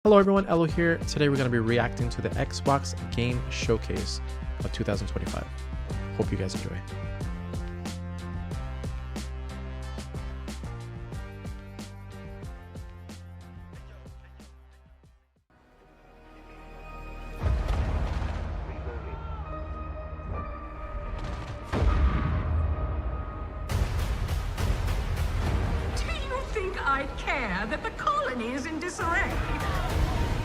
Hello everyone, Ello here. Today we're going to be reacting to the Xbox Game Showcase of 2025. Hope you guys enjoy. Do you think I care that the colony is in disarray?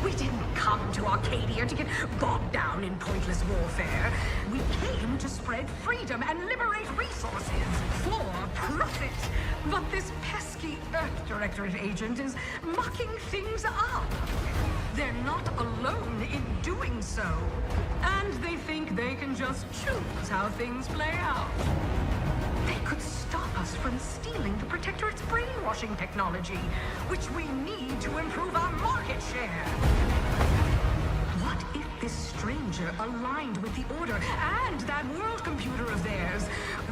We didn't come to Arcadia to get bogged down in pointless warfare. We came to spread freedom and liberate resources for profit. But this pesky Earth Directorate agent is mucking things up. They're not alone in doing so. And they think they can just choose how things play out. They could stop us from stealing the Protectorate's brainwashing technology, which we need to improve our market share. What if this stranger aligned with the Order and that world computer of theirs?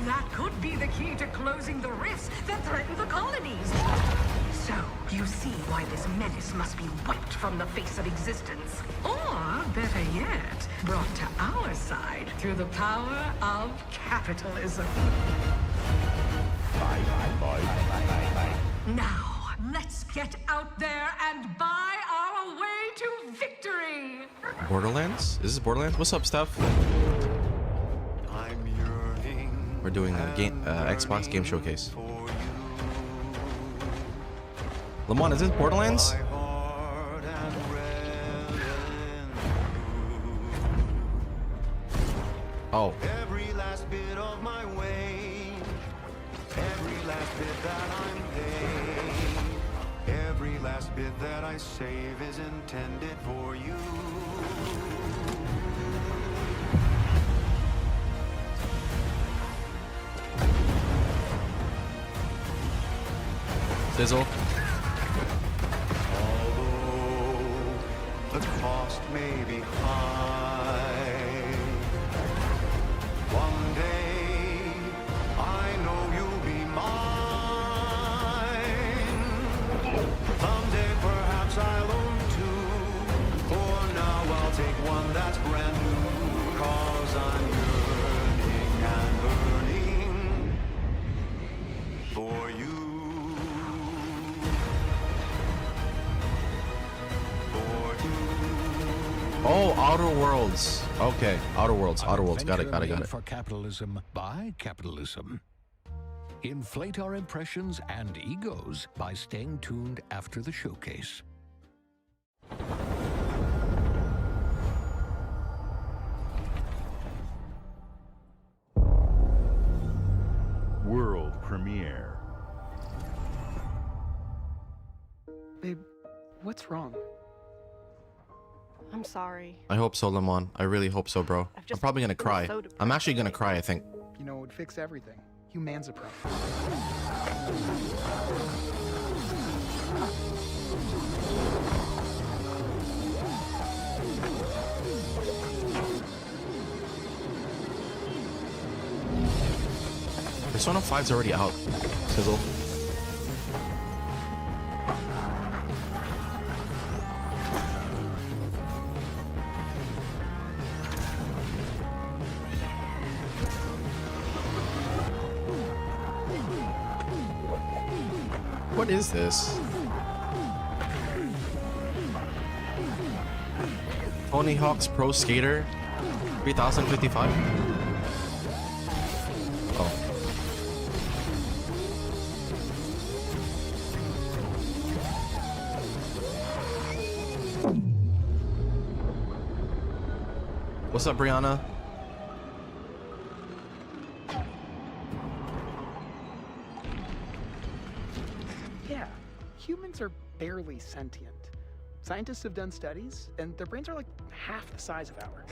That could be the key to closing the rifts that threaten the colonies. So, you see why this menace must be wiped from the face of existence. Or, better yet, brought to our side through the power of capitalism. Now, let's get out there and buy our way to victory! Borderlands? Is this Borderlands? What's up, Steph? We're doing a Xbox Game Showcase. Lamont, is this Borderlands? Oh. Every last bit of my wage, every last bit that I'm paid, every last bit that I save is intended for you. Sizzle. Although the cost may be high, one day I know you'll be mine. Someday perhaps I'll own two. For now I'll take one that's brand new. 'Cause I'm yearning and burning for you. Oh, Outer Worlds. Okay, Outer Worlds. Outer Worlds. Got it. For capitalism by capitalism. Inflate our impressions and egos by staying tuned after the showcase. World premiere. Babe, what's wrong? I'm sorry. I hope so, Lamont. I really hope so, bro. I'm probably gonna cry. I'm actually gonna cry, I think. You know, it would fix everything. Human's a pro. Persona 5's already out. Sizzle. What is this? Tony Hawk's Pro Skater 3055? Oh. What's up, Brianna? Yeah, humans are barely sentient. Scientists have done studies, and their brains are like half the size of ours.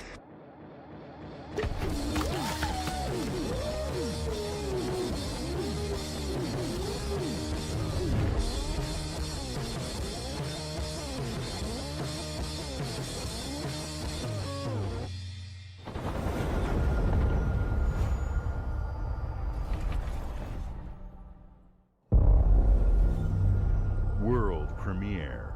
World premiere.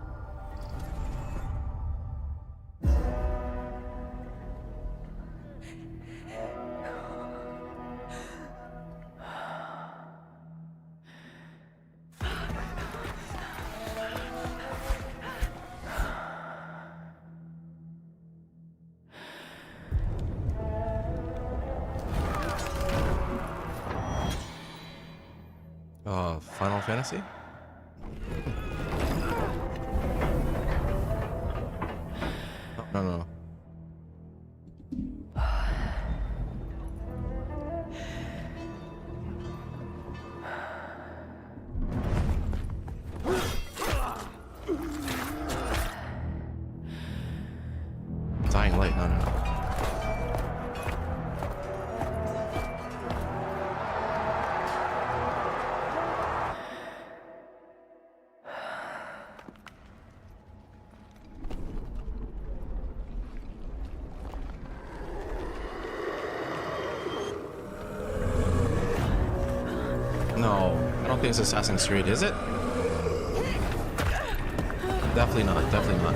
Fantasy? Oh, no, no. Dying Light, no, no, no. No, I don't think it's Assassin's Creed, is it? Definitely not, definitely not.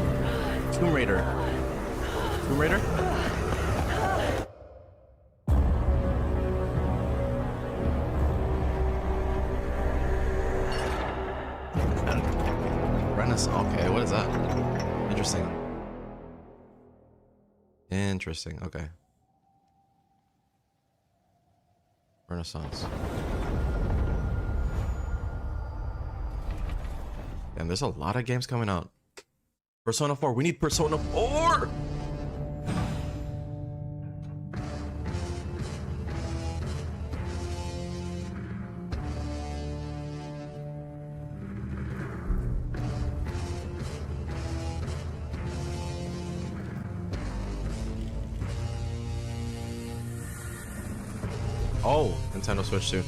Tomb Raider. Tomb Raider? Renaissance, okay, what is that? Interesting. Interesting, okay. Renaissance. And there's a lot of games coming out. Persona 4, we need Persona 4! Oh, Nintendo Switch too.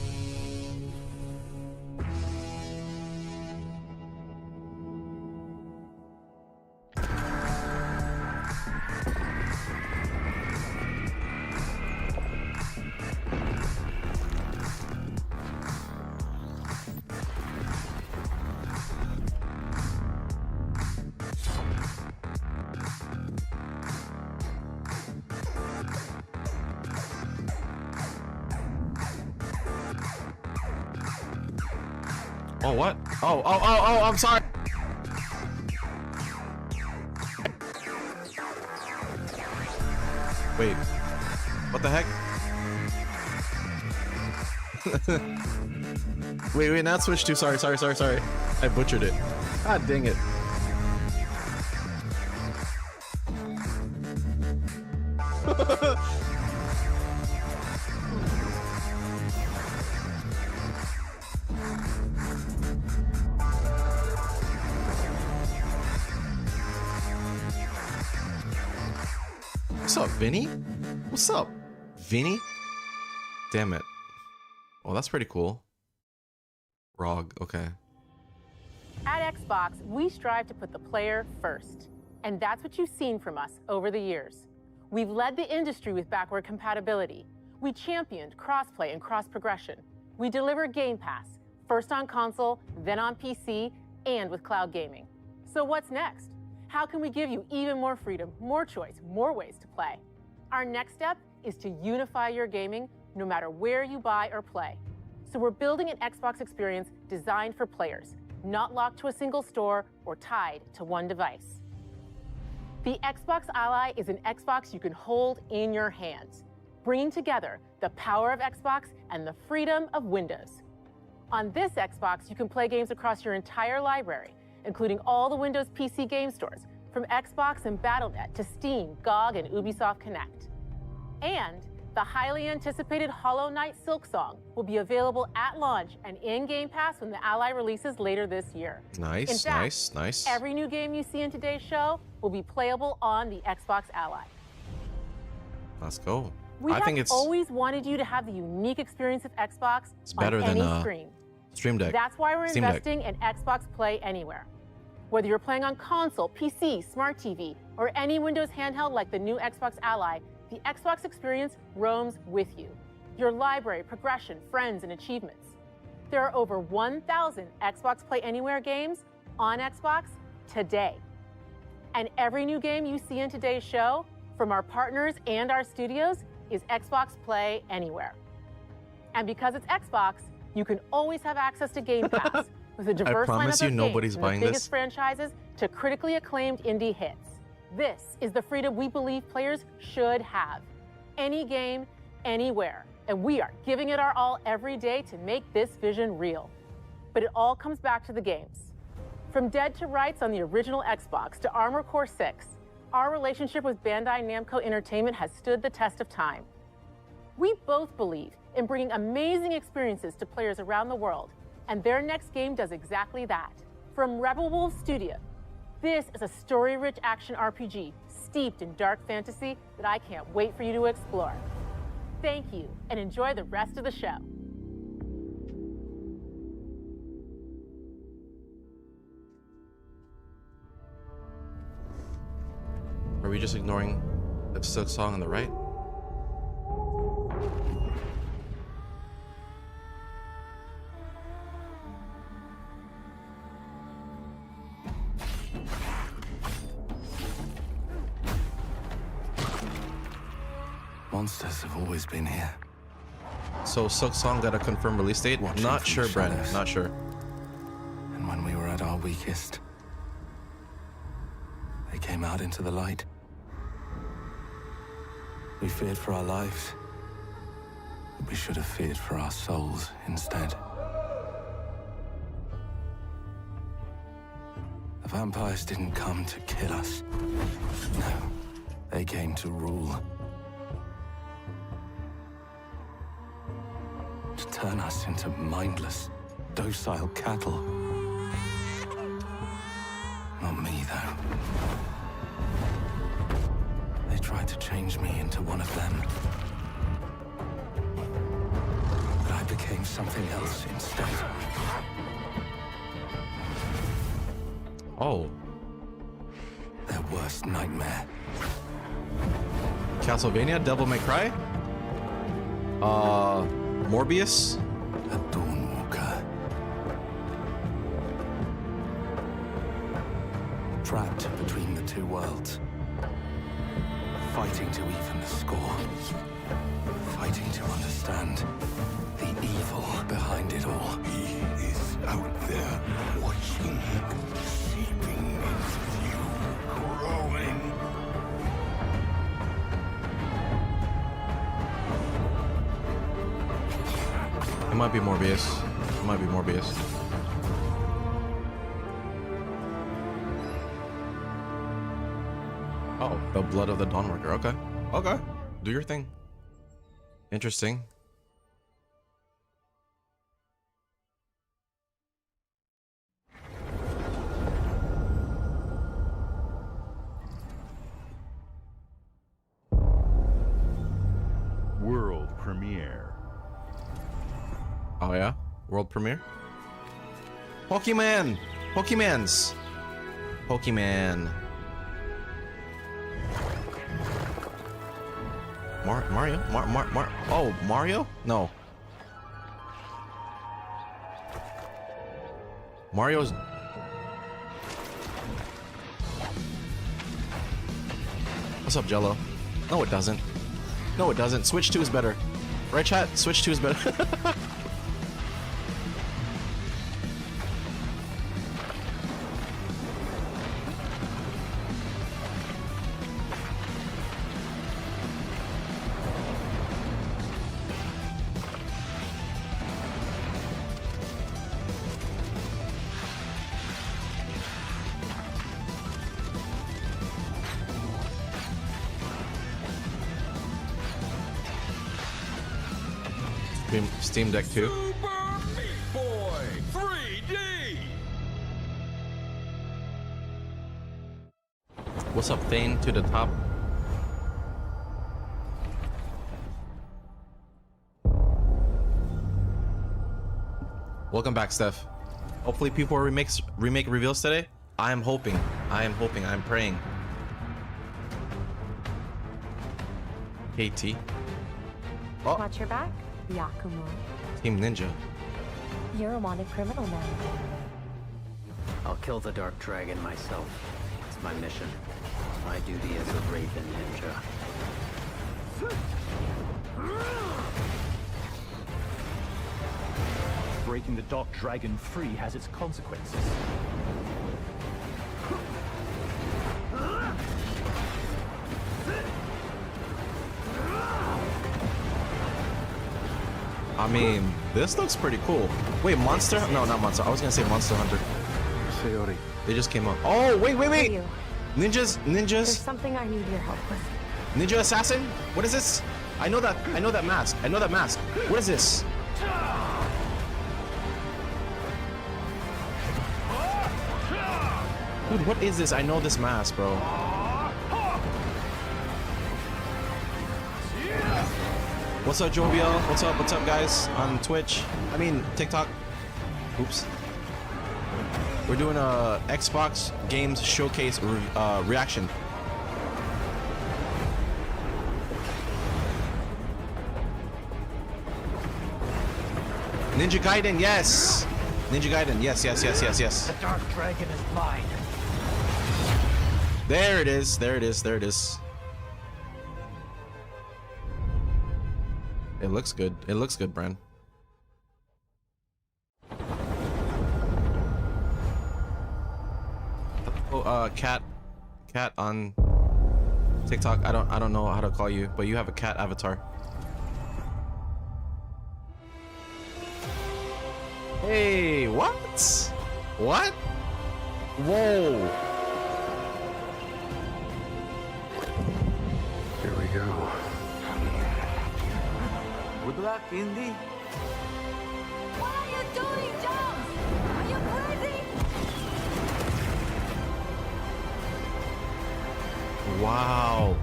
Oh, what? Oh, I'm sorry. Wait, what the heck? wait, not Switch 2, sorry. I butchered it. God dang it. What's up, Vinny? What's up, Vinny? Damn it. Oh, that's pretty cool. ROG, okay. At Xbox, we strive to put the player first. And that's what you've seen from us over the years. We've led the industry with backward compatibility. We championed crossplay and cross-progression. We deliver Game Pass, first on console, then on PC, and with cloud gaming. So what's next? How can we give you even more freedom, more choice, more ways to play? Our next step is to unify your gaming no matter where you buy or play. So we're building an Xbox experience designed for players, not locked to a single store or tied to one device. The Xbox Ally is an Xbox you can hold in your hands, bringing together the power of Xbox and the freedom of Windows. On this Xbox, you can play games across your entire library, including all the Windows PC game stores, from Xbox and Battle.net to Steam, GOG, and Ubisoft Connect. And the highly anticipated Hollow Knight Silksong will be available at launch and in Game Pass when the Ally releases later this year. Nice, in fact, nice. Every new game you see in today's show will be playable on the Xbox Ally. Let's go. I think it's always wanted you to have the unique experience of Xbox better on any than screen. Stream Deck. That's why we're Steam investing in Xbox Play Anywhere. Whether you're playing on console, PC, smart TV, or any Windows handheld like the new Xbox Ally, the Xbox experience roams with you. Your library, progression, friends, and achievements. There are over 1,000 Xbox Play Anywhere games on Xbox today. And every new game you see in today's show, from our partners and our studios, is Xbox Play Anywhere. And because it's Xbox, you can always have access to Game Pass with a diverse lineup of games from the biggest franchises to critically acclaimed indie hits. This is the freedom we believe players should have. Any game, anywhere. And we are giving it our all every day to make this vision real. But it all comes back to the games. From Dead to Rights on the original Xbox to Armored Core 6, our relationship with Bandai Namco Entertainment has stood the test of time. We both believe in bringing amazing experiences to players around the world, and their next game does exactly that. From Rebel Wolves Studio, this is a story-rich action RPG steeped in dark fantasy that I can't wait for you to explore. Thank you, and enjoy the rest of the show. Are we just ignoring the Silk Song on the right? Monsters have always been here. So Silk Song got a confirmed release date? Watching Not from sure, the Brandon. shadows. Not sure. And when we were at our weakest, they came out into the light. We feared for our lives. But we should have feared for our souls instead. The vampires didn't come to kill us. No, they came to rule. To turn us into mindless, docile cattle. Not me, though. They tried to change me into one of them. But I became something else instead. Oh. Their worst nightmare. Castlevania? Devil May Cry? Morbius? A Dawnwalker. Trapped between the two worlds. Fighting to even the score. Fighting to understand the evil behind it all. He is out there watching, seeping into you, growing. It might be Morbius. It might be Morbius. Oh, the blood of the Dawnworker. Okay. Okay. Do your thing. Interesting. World premiere. Oh yeah? World premiere? Pokemon! Pokemans! Pokemon. Mario? Oh, Mario? No. Mario's... What's up, Jello? No, it doesn't. No, it doesn't. Switch 2 is better. Right, chat? Switch 2 is better. Steam Deck 2. Super Meat Boy 3D. What's up, Thane? To the top. Welcome back, Steph. Hopefully people remake reveals today. I am hoping. I'm praying. KT. Oh, Watch your back, Yakumo. Team Ninja. You're a wanted criminal now. I'll kill the Dark Dragon myself. It's my mission. My duty as a Raven Ninja. Breaking the Dark Dragon free has its consequences. I mean, This looks pretty cool. Wait, Monster? No, not Monster. I was gonna say Monster Hunter. Sayori. They just came out. Oh, wait. You. Ninjas. There's something I need your help with. Ninja assassin? What is this? I know that mask. What is this? Dude, what is this? I know this mask, bro. What's up, Jovial? What's up, guys? On Twitch. I mean, TikTok. Oops. We're doing a Xbox Games Showcase reaction. Ninja Gaiden, yes! Ninja Gaiden, yes. The Dark Dragon is mine. There it is. It looks good. Bran. Oh, cat on TikTok. I don't know how to call you, but you have a cat avatar. Hey, what? What? Whoa. Here we go. Good luck, Indy. What are you doing, Jones? Are you crazy? Wow.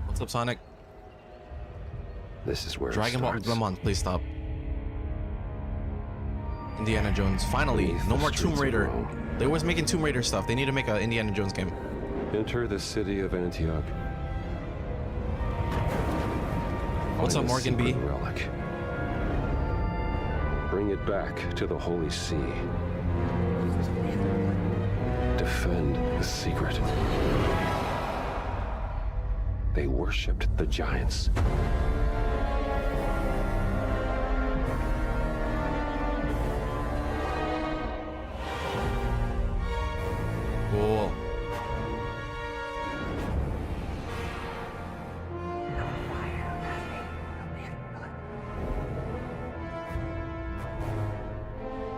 What's up, Sonic? This is where Dragon it Ball. starts. Lemon, please stop. Indiana Jones. Finally, Beneath no the more Tomb streets of Raider. Rome. They always making Tomb Raider stuff. They need to make an Indiana Jones game. Enter the city of Antioch. What's up, Find a Morgan B? secret relic. Bring it back to the Holy See. Defend the secret. They worshipped the giants. Cool.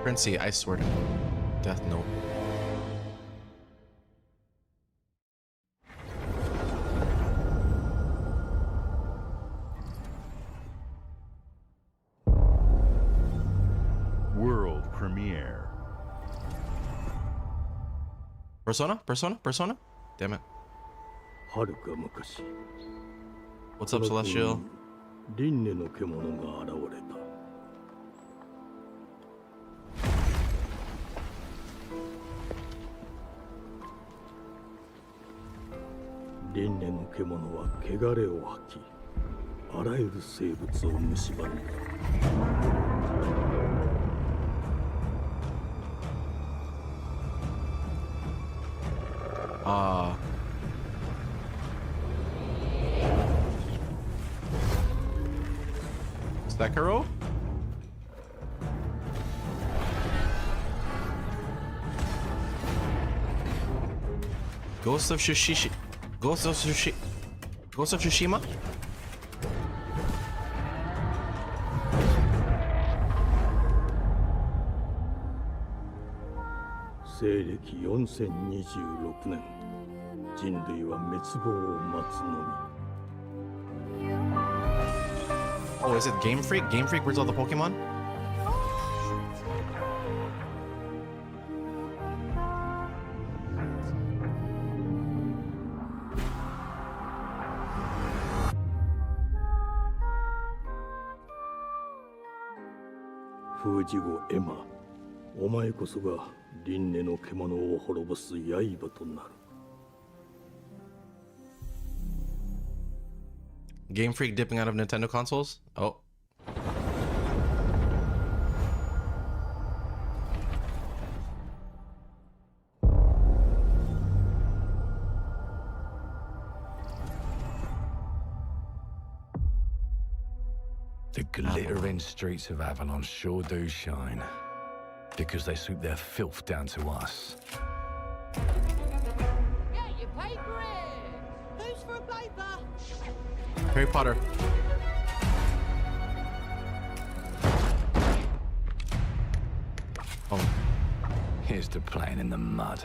Princey, I swear to Death Note. World premiere. Persona? Damn it. What's up, Celestial? 輪廻の獣が現れた。輪廻の獣は汚れを吐き、あらゆる生物を蝕んだ。Sekiro? Ghost of Tsushima?西暦4026年、人類は滅亡を待つのみ。 Oh, is it Game Freak? Game Freak, where's all the Pokemon? Fujigo Emma, お前こそが輪廻の獣を滅ぼす刃となる。 Game Freak dipping out of Nintendo consoles? Oh. The glittering streets of Avalon sure do shine, because they sweep their filth down to us. Get your paper in! Who's for a paper? Harry Potter. Oh, here's to playing in the mud.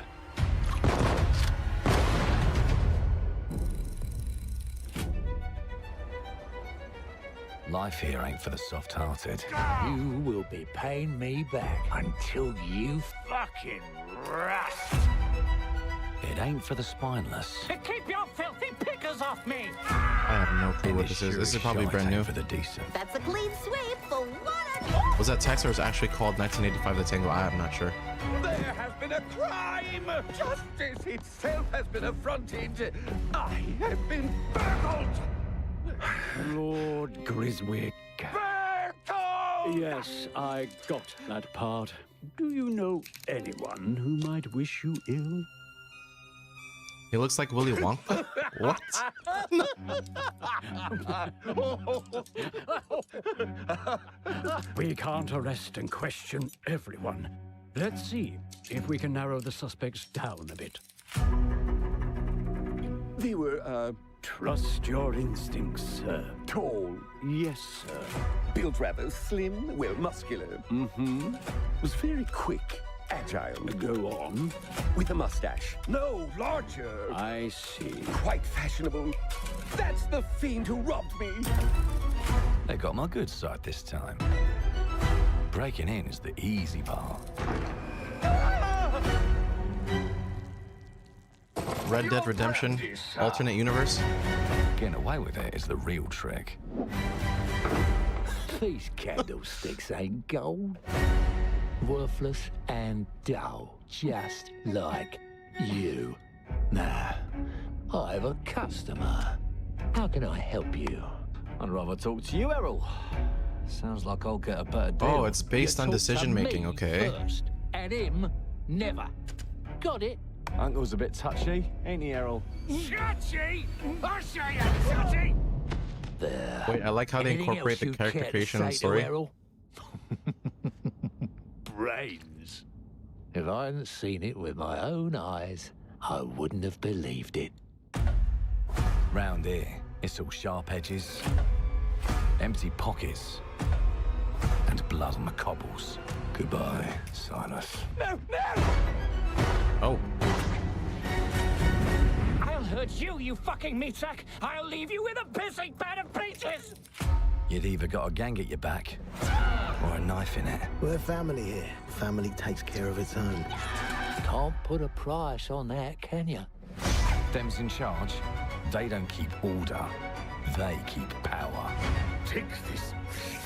Life here ain't for the soft-hearted. You will be paying me back until you fucking rust. It ain't for the spineless. Keep your filthy pickers off me! I have no clue what this is. This is probably brand new. For the decent. That's a clean sweep for what Was that text or is it actually called 1985 The Tango? I am not sure. There has been a crime! Justice itself has been affronted! I have been burgled! Lord Griswick. Burgled! Yes, I got that part. Do you know anyone who might wish you ill? He looks like Willy Wonka. What? We can't arrest and question everyone. Let's see if we can narrow the suspects down a bit. They were, Trust your instincts, sir. tall, Yes, sir. built rather slim, well, muscular. Mm-hmm. Was very quick, agile. Go on. With a mustache. No, larger. I see. Quite fashionable. That's the fiend who robbed me. They got my good side this time. Breaking in is the easy part. Red Dead Redemption, alternate universe. Getting away with it is the real trick. These candlesticks ain't gold. Worthless and dull, just like you. Nah, I have a customer. How can I help you? I'd rather talk to you, Errol. Sounds like I'll get a better deal. Oh, it's based on You talk to decision making, me okay. First, and him, never. Got it? Uncle's a bit touchy, ain't he, Errol? Touchy? I'll show you touchy! There. Wait, I like how they Anything incorporate else the you character care to creation in the say to story. Errol? Brains. If I hadn't seen it with my own eyes, I wouldn't have believed it. Round here, it's all sharp edges, empty pockets, and blood on the cobbles. Goodbye, Silas. No, no! Oh, I'll hurt you, you fucking meatsack! I'll leave you with a pissing bed of pieces! You'd either got a gang at your back, or a knife in it. We're family here. Family takes care of its own. Can't put a price on that, can you? Them's in charge. They don't keep order. They keep power. Take this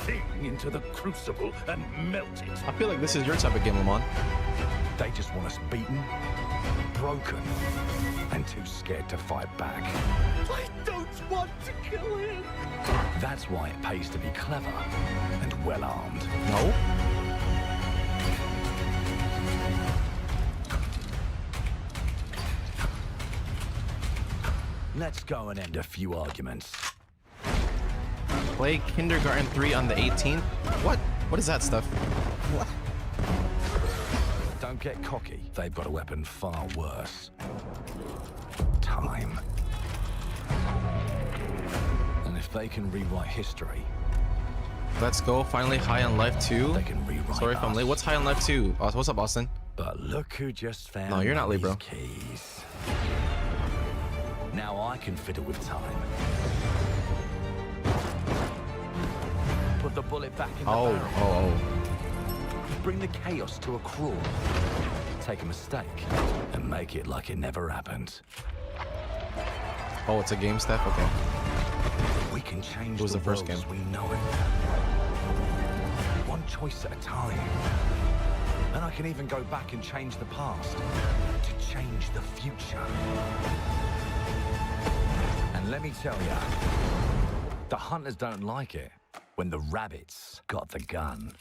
thing into the crucible and melt it. I feel like this is your type of game, Lamont. They just want us beaten, broken, and too scared to fight back. I don't want to kill him. That's why it pays to be clever and well-armed. No? Let's go and end a few arguments. Play Kindergarten 3 on the 18th? What? What is that stuff? What? Don't get cocky. They've got a weapon far worse. Time. And if they can rewrite history... Let's go. Finally, High on Life 2. They can rewrite Sorry if I'm late. What's High on Life 2? What's up, Austin? But look who just found No, you're not late, these bro. keys. Now I can fiddle with time. Put the bullet back in the barrel. Oh. Bring the chaos to a crawl. Take a mistake and make it like it never happened. Oh, it's a game, Steph? Okay. We can change It was the first world as game. we know it. One choice at a time. And I can even go back and change the past to change the future. And let me tell you, the hunters don't like it when the rabbits got the gun.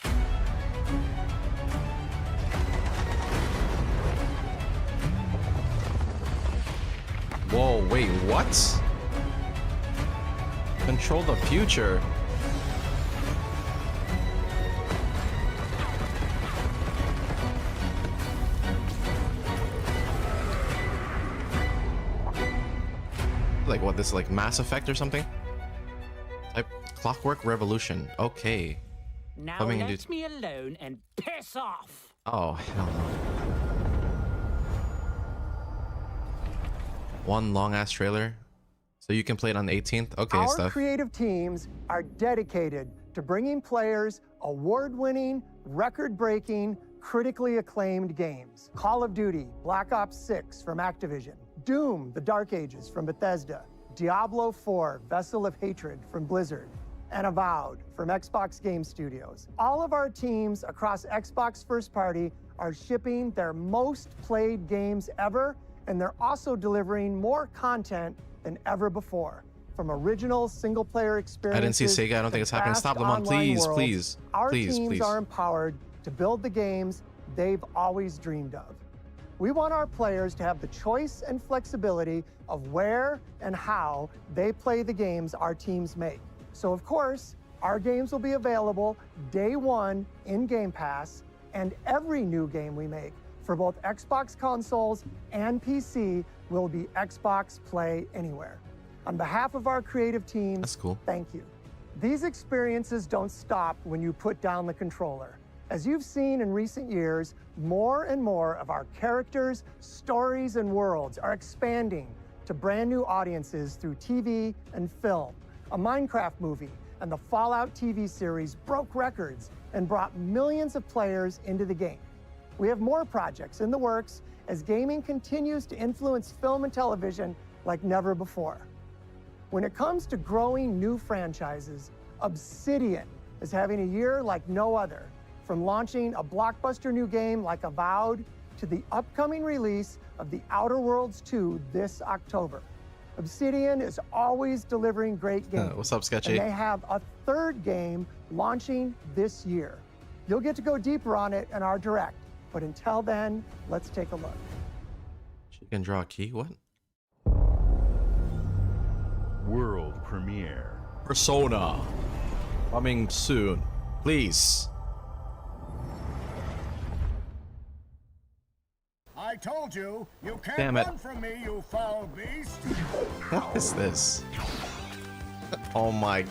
Whoa, wait, what? Control the future. Like what, this is like Mass Effect or something? Type Clockwork Revolution. Okay. Now Coming let into- me alone and piss off. Oh, hell no. One long-ass trailer? So you can play it on the 18th? Okay, Our stuff. creative teams are dedicated to bringing players award-winning, record-breaking, critically acclaimed games. Call of Duty, Black Ops 6 from Activision, Doom, The Dark Ages from Bethesda, Diablo 4, Vessel of Hatred from Blizzard, and Avowed from Xbox Game Studios. All of our teams across Xbox First Party are shipping their most played games ever, and they're also delivering more content than ever before. From original single-player experiences. I didn't see Sega. I don't think it's happening. Stop them on, please, please, Our please, teams please. are empowered to build the games they've always dreamed of. We want our players to have the choice and flexibility of where and how they play the games our teams make. So of course, our games will be available day one in Game Pass, and every new game we make for both Xbox consoles and PC will be Xbox Play Anywhere. On behalf of our creative teams, that's cool. Thank you. These experiences don't stop when you put down the controller. As you've seen in recent years, more and more of our characters, stories, and worlds are expanding to brand new audiences through TV and film. A Minecraft movie and the Fallout TV series broke records and brought millions of players into the game. We have more projects in the works as gaming continues to influence film and television like never before. When it comes to growing new franchises, Obsidian is having a year like no other. From launching a blockbuster new game like Avowed to the upcoming release of The Outer Worlds 2 this October. Obsidian is always delivering great games. What's up, Sketchy? And they have a third game launching this year. You'll get to go deeper on it in our direct, but until then, let's take a look. She can draw a key? What? World premiere. Persona. Coming soon. Please. I told you, you can't Damn it. run from me, you foul beast. What is this? Oh my.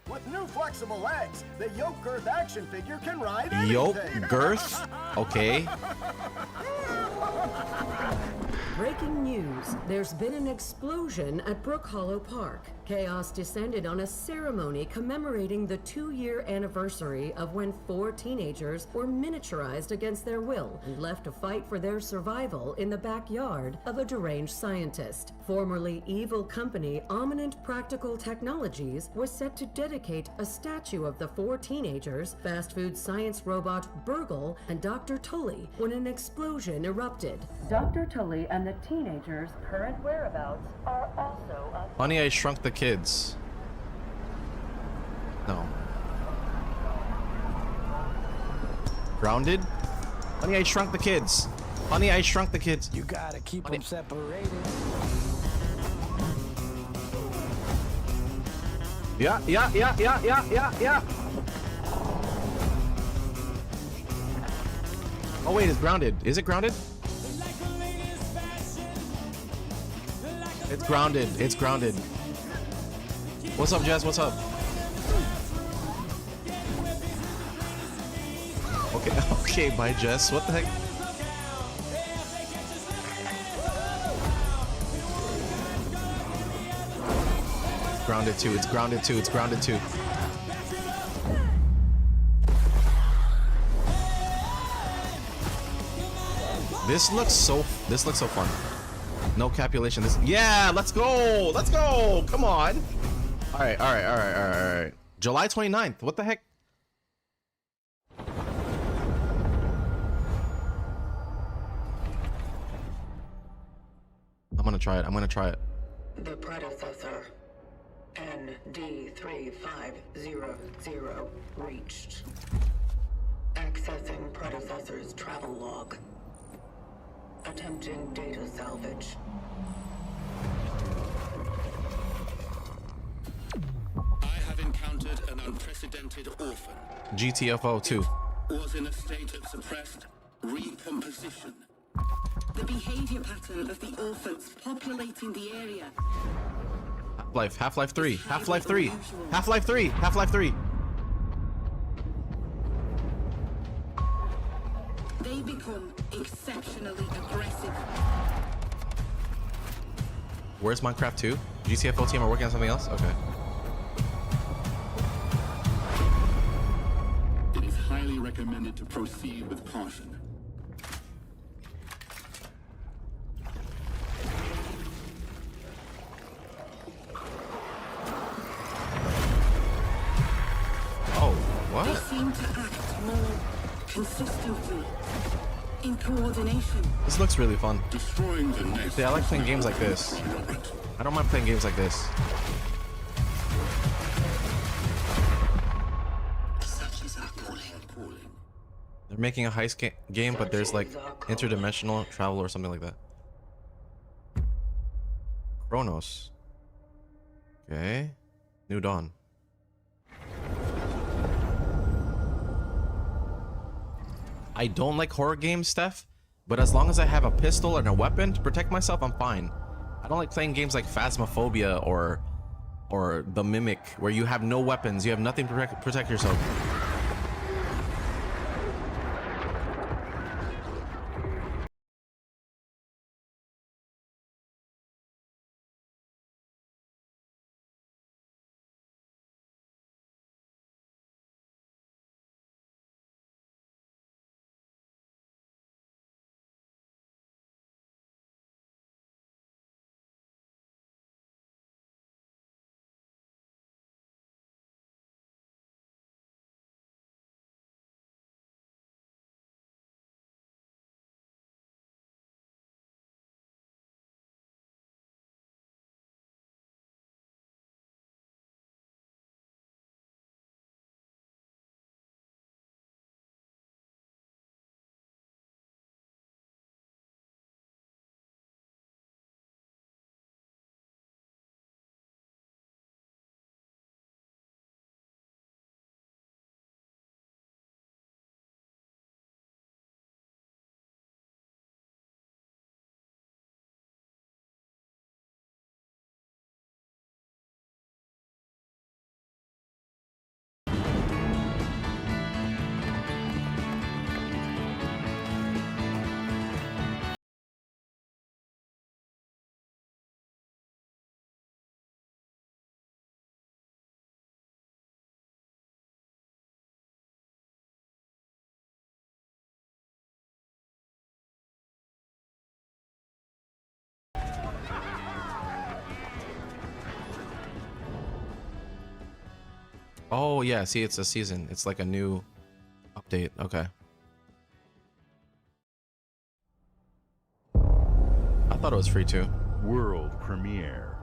With new flexible legs, the yoke girth action figure can ride anything. Yoke girth? Okay. Breaking news. There's been an explosion at Brook Hollow Park. Chaos descended on a ceremony commemorating the 2-year anniversary of when 4 teenagers were miniaturized against their will and left to fight for their survival in the backyard of a deranged scientist. Formerly evil company Ominent Practical Technologies was set to dedicate a statue of the 4 teenagers, fast food science robot Burgle, and Dr. Tully when an explosion erupted. Dr. Tully and the teenagers' current whereabouts are also unknown. Honey, I Shrunk the Kids. No. Grounded? Honey, I Shrunk the Kids. Honey, I Shrunk the Kids. You gotta keep them separated. Yeah. Oh wait, it's grounded. Is it grounded? It's grounded. It's grounded. What's up, Jess? What's up? Okay, bye, Jess. What the heck? It's grounded too. It's grounded too. It's grounded too. This looks so fun. No capulation. Yeah, let's go. Let's go. Come on. All right. July 29th. What the heck? I'm gonna try it. The predecessor, ND3500, reached. Accessing predecessor's travel log. Attempting data salvage. I have encountered an unprecedented orphan. GTFO 2. Was in a state of suppressed recomposition. The behavior pattern of the orphans populating the area. Half-Life 3. Half-Life 3. Half-Life 3. Half-Life 3. become exceptionally aggressive. Where's Minecraft 2? GCFO team are working on something else? Okay. It is highly recommended to proceed with caution. What? They seem to act more consistently, in coordination. This looks really fun. Destroying the nest. Yeah, I like playing games like this. I don't mind playing games like this. They're making a heist game, but there's like interdimensional travel or something like that. Chronos. Okay. New Dawn. I don't like horror games, Steph, but as long as I have a pistol and a weapon to protect myself, I'm fine. I don't like playing games like Phasmophobia or The Mimic, where you have no weapons, you have nothing to protect yourself. Oh yeah, see, it's a season. It's like a new update. Okay. I thought it was free too. World premiere.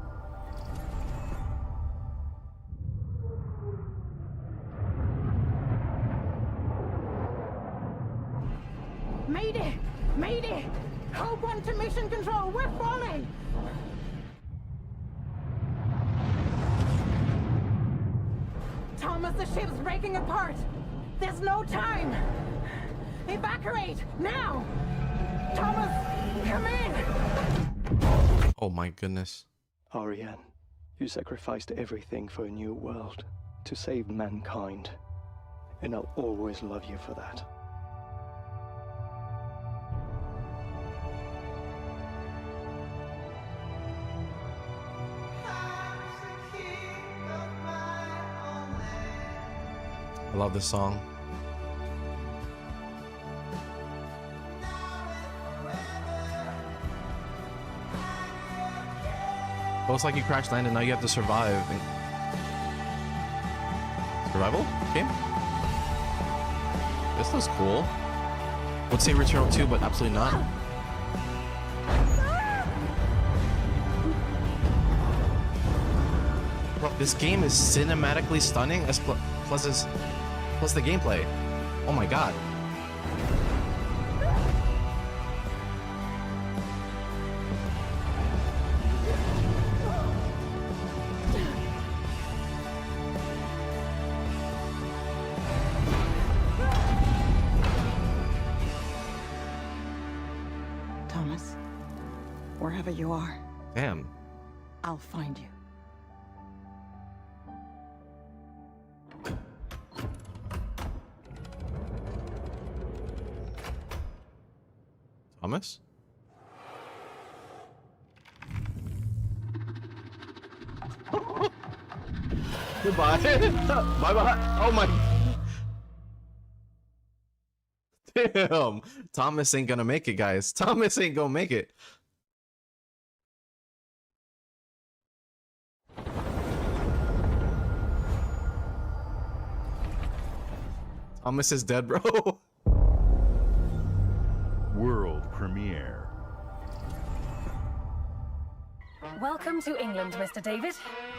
Mayday! Mayday! Hold one to mission control. We're falling! Thomas, the ship's breaking apart. There's no time. Evacuate now. Thomas, come in. Oh my goodness. Ariane, you sacrificed everything for a new world, to save mankind. And I'll always love you for that. I love this song. Oh, it's like you crash landed, now you have to survive. Survival game? This looks cool. Would say Returnal 2, but absolutely not. Bro, this game is cinematically stunning, plus the gameplay. Oh my god. Thomas, wherever you are, Damn. I'll find you. Thomas? Goodbye. Bye-bye. Oh my. Damn. Thomas ain't gonna make it, guys. Thomas ain't gonna make it. Thomas is dead, bro. World premiere. Welcome to England, Mr. David.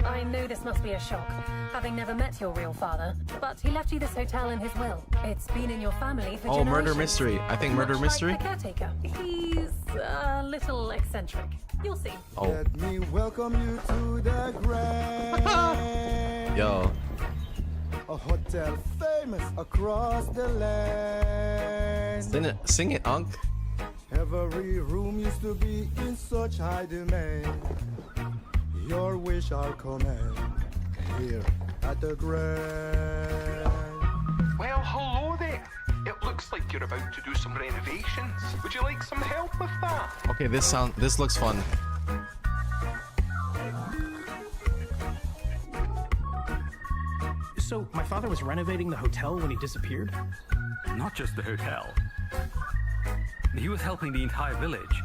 I know this must be a shock, having never met your real father, but he left you this hotel in his will. It's been in your family for generations. Murder mystery. I think murder Much mystery. like the caretaker. He's a little eccentric. You'll see. Oh. Let me welcome you to the Grand. Yo. A hotel famous across the land. Sing it, Unc. Every room used to be in such high demand. Your wish I'll command here at the Grand. Well, hello there. It looks like you're about to do some renovations. Would you like some help with that? Okay, this looks fun. So, my father was renovating the hotel when he disappeared? Not just the hotel. He was helping the entire village.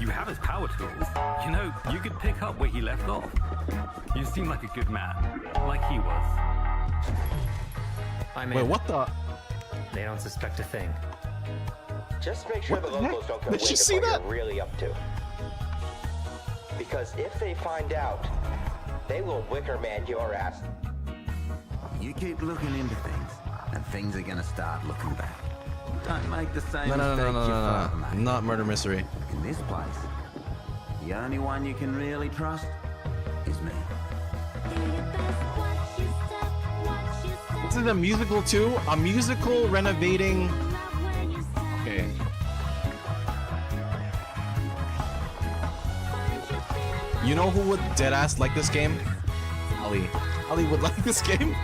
You have his power tools. You know, you could pick up where he left off. You seem like a good man, like he was. Wait, what the? They don't suspect a thing. Just make sure the locals don't come Did wind you of see what that? you're really up to. Because if they find out, they will wicker man your ass. You keep looking into things, and things are gonna start looking back. Don't make the same No, mistakes your father no. made. Not murder mystery. In this place, the only one you can really trust is me. This is a musical too? A musical renovating. Okay. You know who would deadass like this game? Ali. Ali would like this game.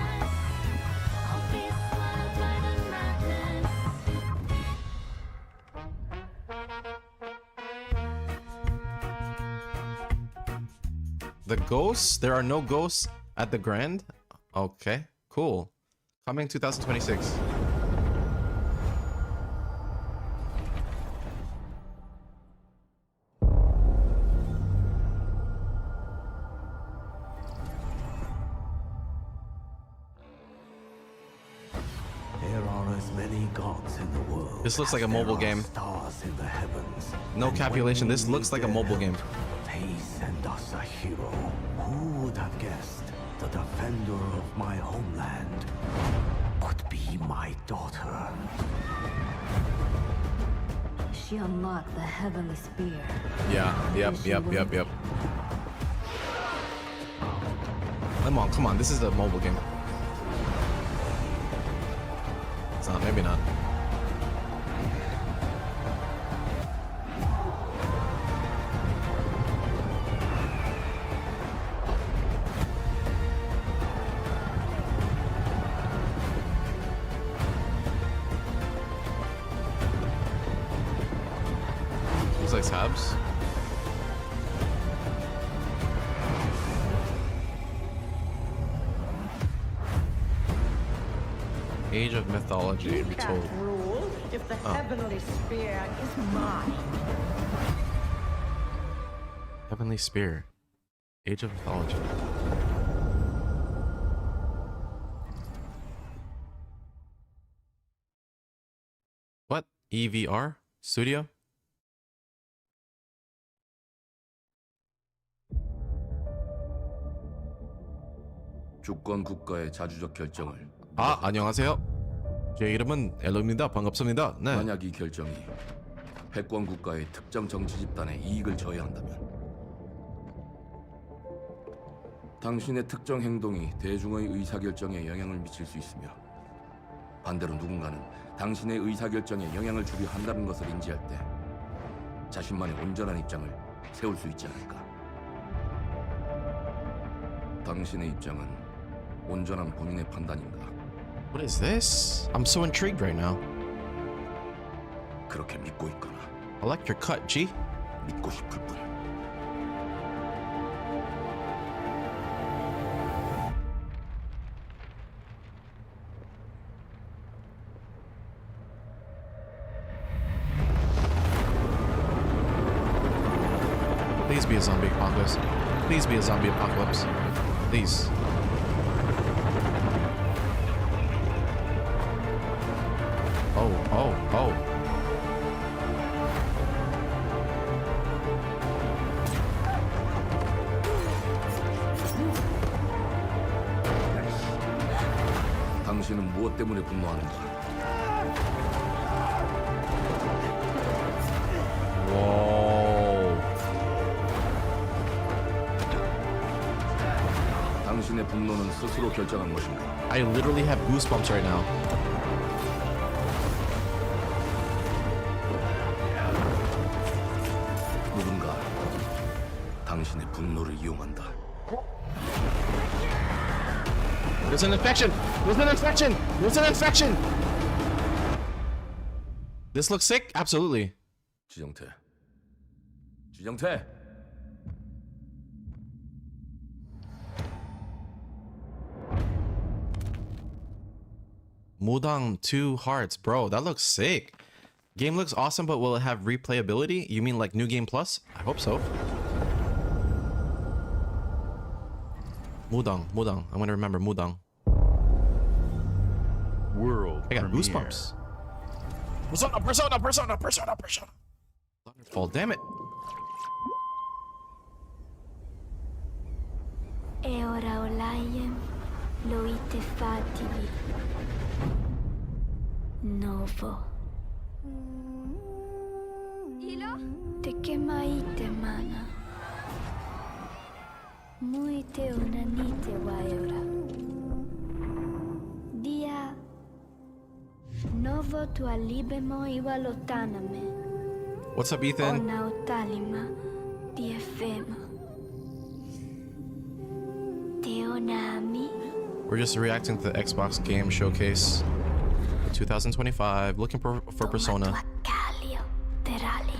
The ghosts? There are no ghosts at the Grand? Okay, cool. Coming 2026. There are as many gods in the world. This looks like a mobile game. Stars in the heavens. No capulation, this looks like a mobile game. They send us a hero. Who would have guessed the defender of my homeland could be my daughter? She unlocked the heavenly spear. Yeah, yep. Come on, this is a mobile game. It's not, maybe not. Looks like tabs. Age of mythology You retold. can't rule if the Oh. heavenly spear is mine. Heavenly Spear. Age of mythology. What? EVR? Studio? 주권 국가의 자주적 결정을 아, 안녕하세요. 제 이름은 엘로입니다. 반갑습니다. 네. 만약 이 결정이 패권 국가의 특정 정치 집단의 이익을 저해한다면 당신의 특정 행동이 대중의 의사결정에 영향을 미칠 수 있으며 반대로 누군가는 당신의 의사결정에 영향을 주려 한다는 것을 인지할 때 자신만의 온전한 입장을 세울 수 있지 않을까. 당신의 입장은 온전한 본인의 판단인가? What is this? I'm so intrigued right now. 그렇게 믿고 있거나 I like your cut, G. 믿고 싶을 뿐. Please be a zombie apocalypse. Please be a zombie apocalypse. Please. Oh. 당신은 무엇 때문에 분노하는가? Whoa. 당신의 분노는 스스로 결정한 것인가? I literally have goosebumps right now. 누군가 당신의 분노를 이용한다. There's an infection! There's an infection! There's an infection! This looks sick? Absolutely. 지정태. 지정태. Mudang 2 hearts, bro. That looks sick. Game looks awesome, but will it have replayability? You mean like New Game Plus? I hope so. Mudang. I'm gonna remember Mudang. World I got premiere. goosebumps. Persona. Thunderfall, damn it. E ora olaiem loite fativi. Novo. Te kemaite mana. Muite unanite waeora. Dia novo tua libemo iwalotaname. What's up, Ethan? Ona otalima diefemo. Teonami. We're just reacting to the Xbox Game Showcase 2025. Looking for Persona. Calio terali.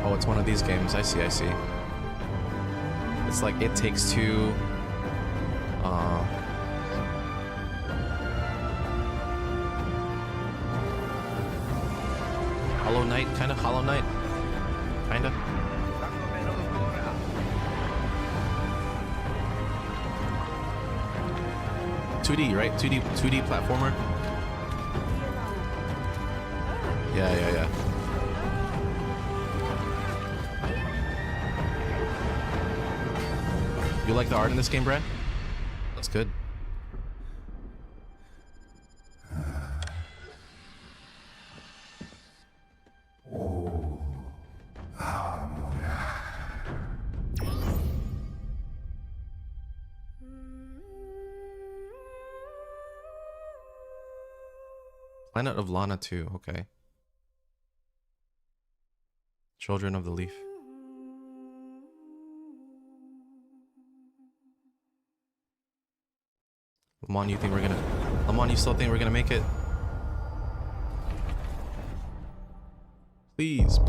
Oh, it's one of these games. I see. It's like It Takes Two. Hollow Knight, kind of Hollow Knight, kind of. $2D, right? 2D platformer. Yeah. You like the art in this game, Brad? That's good. Planet of Lana 2, okay. Children of the Leaf. Lamont, you still think we're gonna make it? Please.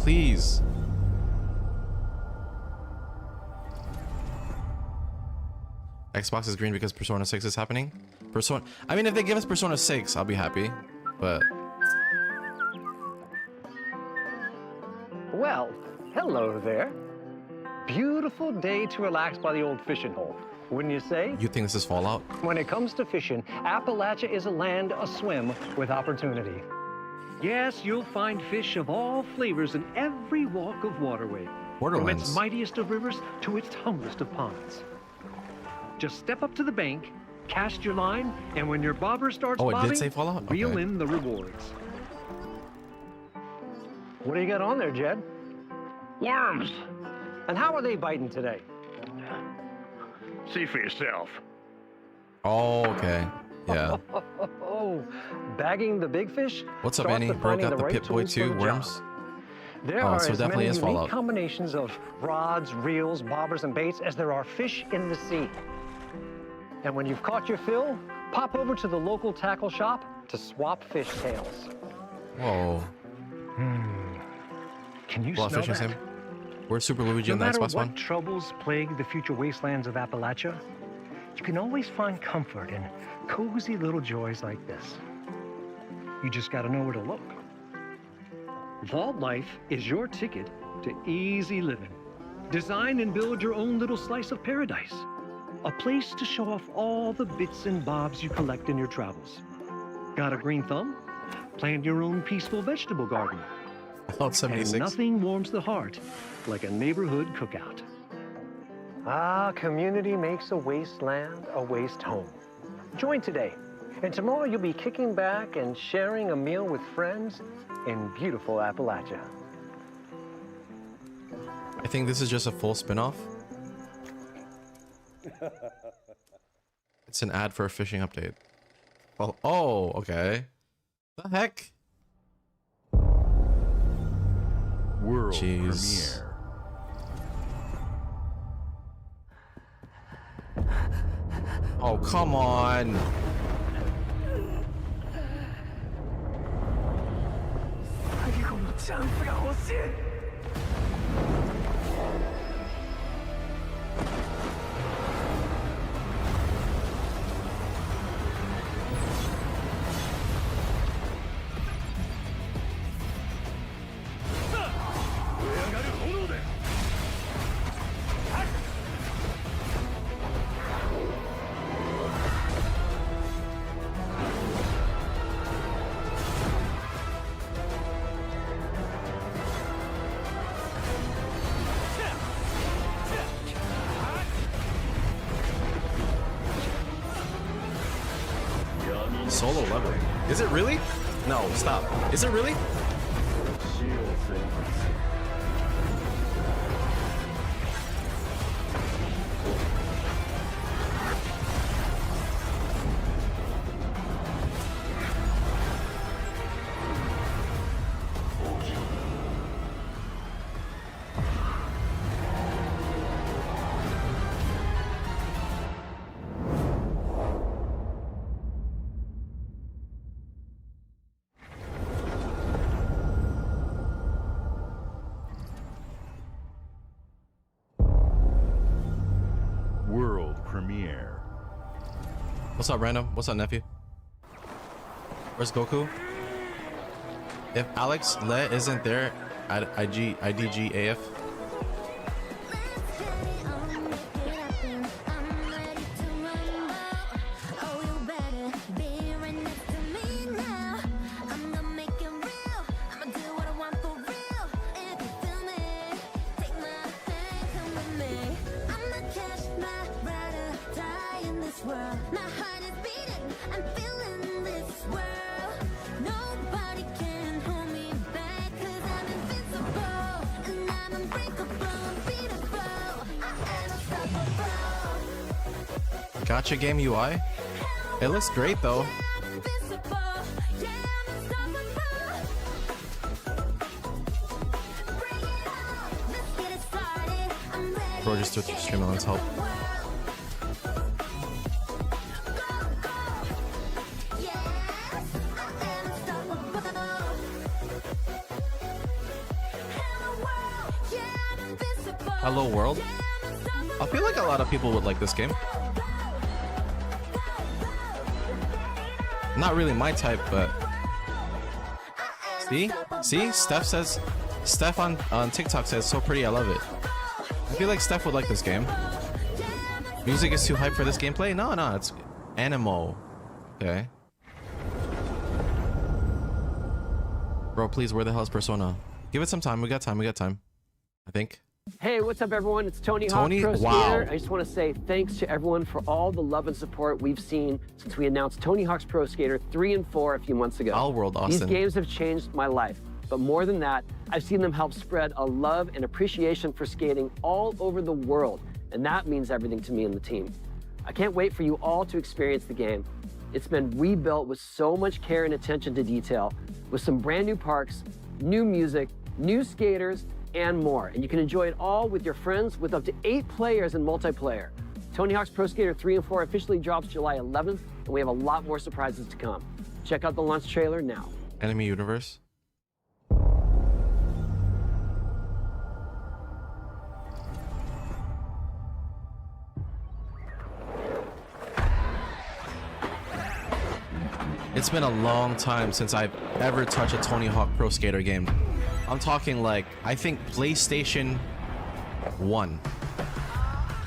Xbox is green because Persona 6 is happening? I mean, if they give us Persona 6, I'll be happy. But well, hello there. Beautiful day to relax by the old fishing hole, wouldn't you say? You think this is Fallout? When it comes to fishing, Appalachia is a land aswim with opportunity. Yes, you'll find fish of all flavors in every walk of waterway. From its mightiest of rivers to its humblest of ponds. Just step up to the bank, cast your line, and when your bobber starts bobbing, it did say Fallout? Okay. reel in the rewards. What do you got on there, Jed? Worms. And how are they biting today? See for yourself. Oh, okay. Yeah. Oh, bagging the big fish? What's up, Annie? Broke out the Pip-Boy 2 worms? There are so as definitely many is unique Fallout. combinations of rods, reels, bobbers, and baits as there are fish in the sea. And when you've caught your fill, pop over to the local tackle shop to swap fish tails. Whoa. Can you Well, smell fishing that? sim. Where's Super Luigi in the No matter Xbox what One? troubles plague the future wastelands of Appalachia, you can always find comfort in cozy little joys like this. You just gotta know where to look. Vault Life is your ticket to easy living. Design and build your own little slice of paradise. A place to show off all the bits and bobs you collect in your travels. Got a green thumb? Plant your own peaceful vegetable garden. Vault 76. And nothing warms the heart like a neighborhood cookout. Ah, community makes a wasteland a waste home. Join today, and tomorrow you'll be kicking back and sharing a meal with friends in beautiful Appalachia. I think this is just a full spin-off. It's an ad for a fishing update. Well, oh, okay. The heck? World Jeez. premiere. Oh, come on. Solo level. Is it really? No, stop. Is it really? World premiere. What's up, random? What's up, nephew? Where's Goku? If Alex Le isn't there at IDG AF. Gotcha game UI. It looks great though. Bro just took stream on help. Hello world. I feel like a lot of people would like this game. Not really my type, but see, Steph on TikTok says so pretty, I love it. I feel like Steph would like this game. Music is too hype for this gameplay. No, it's Animo. Okay, bro, please, where the hell is Persona? Give it some time. We got time. I think. Hey, what's up, everyone? It's Tony Hawk Pro Skater. wow. I just want to say thanks to everyone for all the love and support we've seen since we announced Tony Hawk's Pro Skater 3 and 4 a few months ago. All World Austin. These games have changed my life. But more than that, I've seen them help spread a love and appreciation for skating all over the world. And that means everything to me and the team. I can't wait for you all to experience the game. It's been rebuilt with so much care and attention to detail, with some brand new parks, new music, new skaters, and more. And you can enjoy it all with your friends with up to 8 players in multiplayer. Tony Hawk's Pro Skater 3 and 4 officially drops July 11th, and we have a lot more surprises to come. Check out the launch trailer now. Enemy universe. It's been a long time since I've ever touched a Tony Hawk Pro Skater game. I'm talking like, I think PlayStation 1.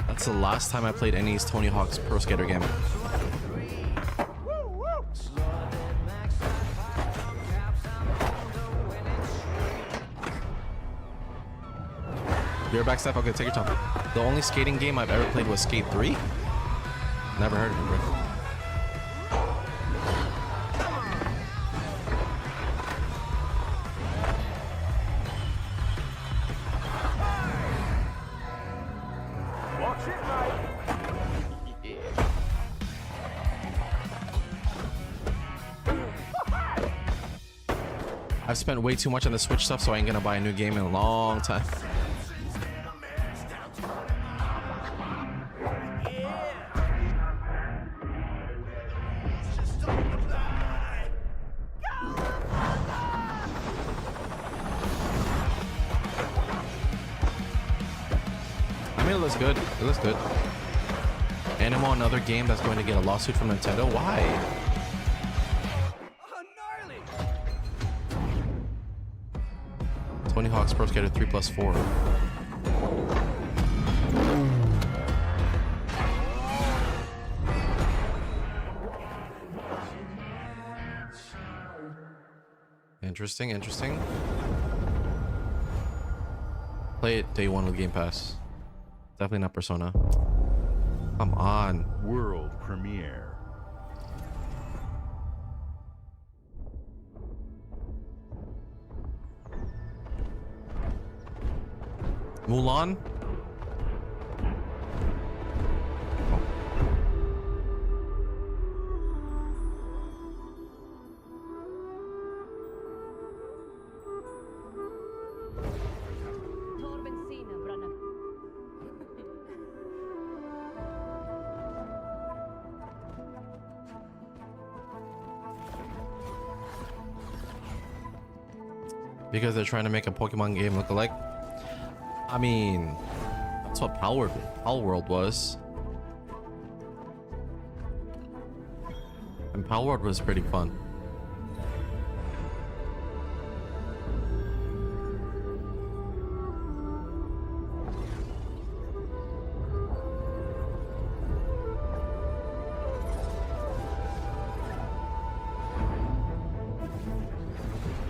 That's the last time I played any Tony Hawk's Pro Skater game. You're back, Steph? Okay, take your time. The only skating game I've ever played was Skate 3. Never heard of it, bro. I've spent way too much on the Switch stuff, so I ain't gonna buy a new game in a long time. I mean, it looks good. It looks good. Animal, another game that's going to get a lawsuit from Nintendo. Why? Tony Hawk's Pro Skater 3+4. Interesting, interesting. Play it day one with Game Pass. Definitely not Persona. Come on. World premiere. Mulan? Because they're trying to make a Pokemon game look alike. I mean, that's what Power World was. And Power World was pretty fun.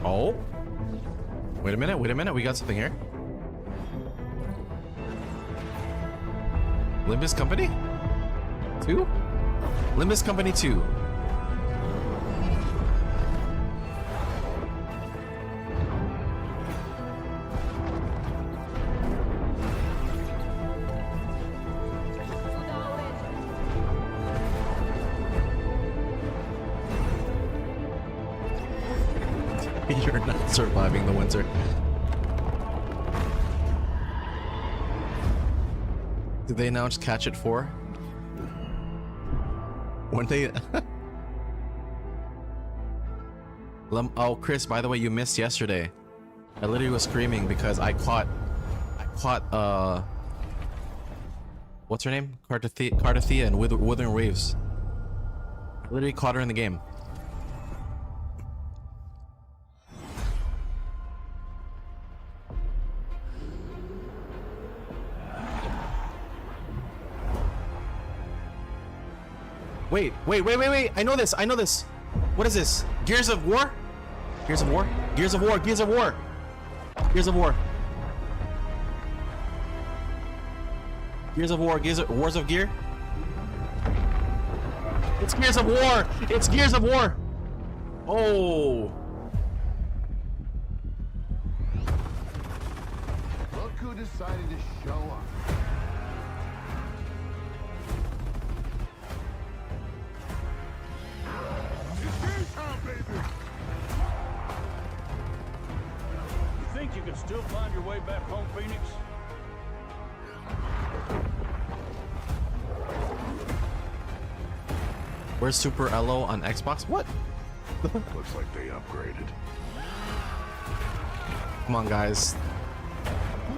Oh. Wait a minute, we got something here. Limbus Company 2? Limbus Company 2. You're not surviving the winter. Did they announce Catch It 4? When they... Oh, Chris, by the way, you missed yesterday. I literally was screaming because I caught, what's her name? Cardathea and Wuthering Waves. I literally caught her in the game. Wait. I know this. What is this? Gears of War? Wars of Gear? It's Gears of War! Oh! Look who decided to show up. You think you can still find your way back home, Phoenix? Where's Super Ello on Xbox? What? Looks like they upgraded. Come on, guys.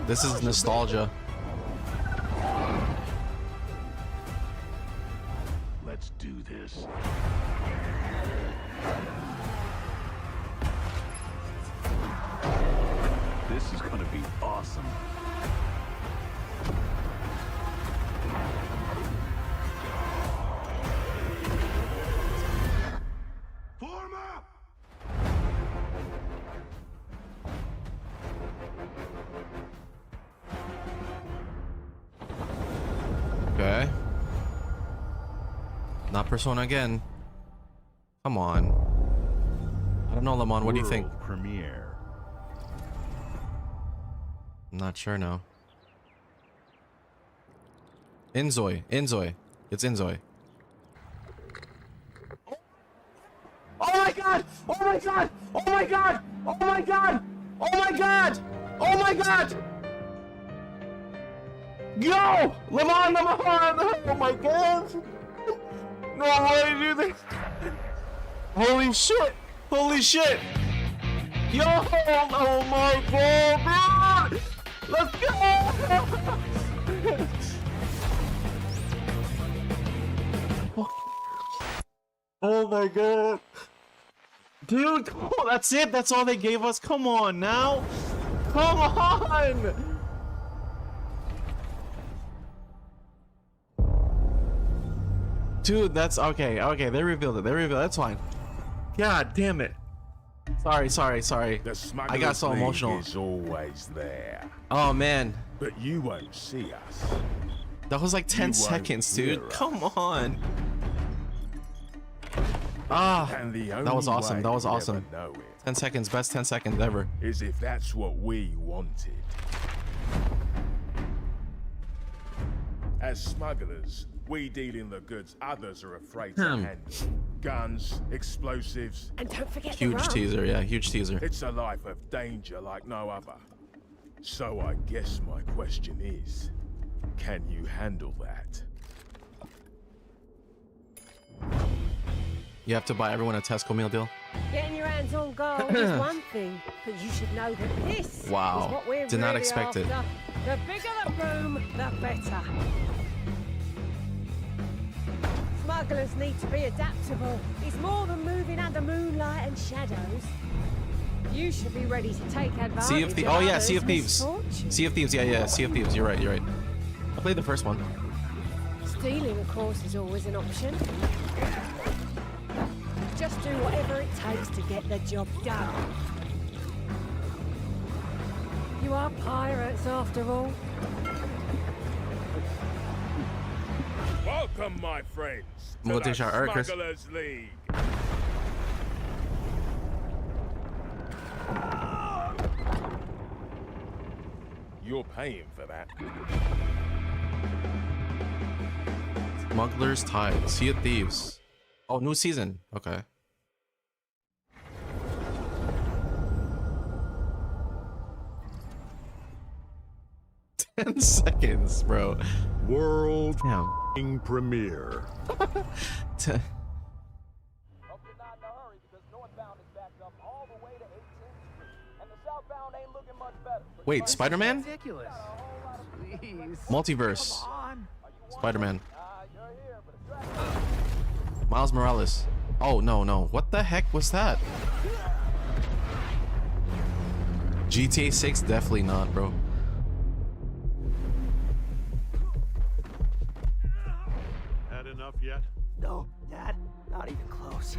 This is nostalgia. Let's do this. This is gonna be awesome. Form up! Okay. Not Persona again. Come on. I don't know, Lemon. What do you think? World premiere. I'm not sure now. Inzoi. Inzoi. It's Inzoi. Oh my god! Oh my god! Oh my god! Oh my god! Oh my god! Oh my god! Yo! Lemon! Oh my god! No way to do this! Holy shit! Holy shit! Yo! Oh my god, dude! Let's go! Oh my god. Dude, oh, that's it. That's all they gave us. Come on now. Come on. Dude, that's okay. Okay, they revealed it. They revealed it. That's fine. God damn it. Sorry. I got so emotional. Is always there. Oh man. But you won't see us. That was like 10 seconds, dude. Come on. Ah, that was awesome. That was awesome. 10 seconds, best 10 seconds ever. Is if that's what we wanted. As smugglers, we deal in the goods others are afraid to handle. Guns, explosives. And don't forget huge teaser, yeah, huge teaser. It's a life of danger like no other. So I guess my question is, can you handle that? You have to buy everyone a Tesco meal deal? Getting your hands on gold is one thing, but you should know that this is what we're Did not really expect it. after. The bigger the room, the better. Smugglers need to be adaptable. It's more than moving under moonlight and shadows. You should be ready to take advantage. Sea of Thieves. Oh yeah, Sea of Thieves. Misfortune. Sea of Thieves. Yeah, Sea of Thieves. You're right. I played the first one. Stealing, of course, is always an option. Just do whatever it takes to get the job done. You are pirates, after all. Welcome, my friends, to the Smugglers League. You're paying for that. Smuggler's Tide. Sea of Thieves. Oh, new season. Okay. Ten seconds, bro. World premiere. Wait, Spider-Man? Ridiculous. Please. Multiverse. Spider-Man. Miles Morales. Oh, no. What the heck was that? GTA 6? Definitely not, bro. Had enough yet? No, Dad, not even close.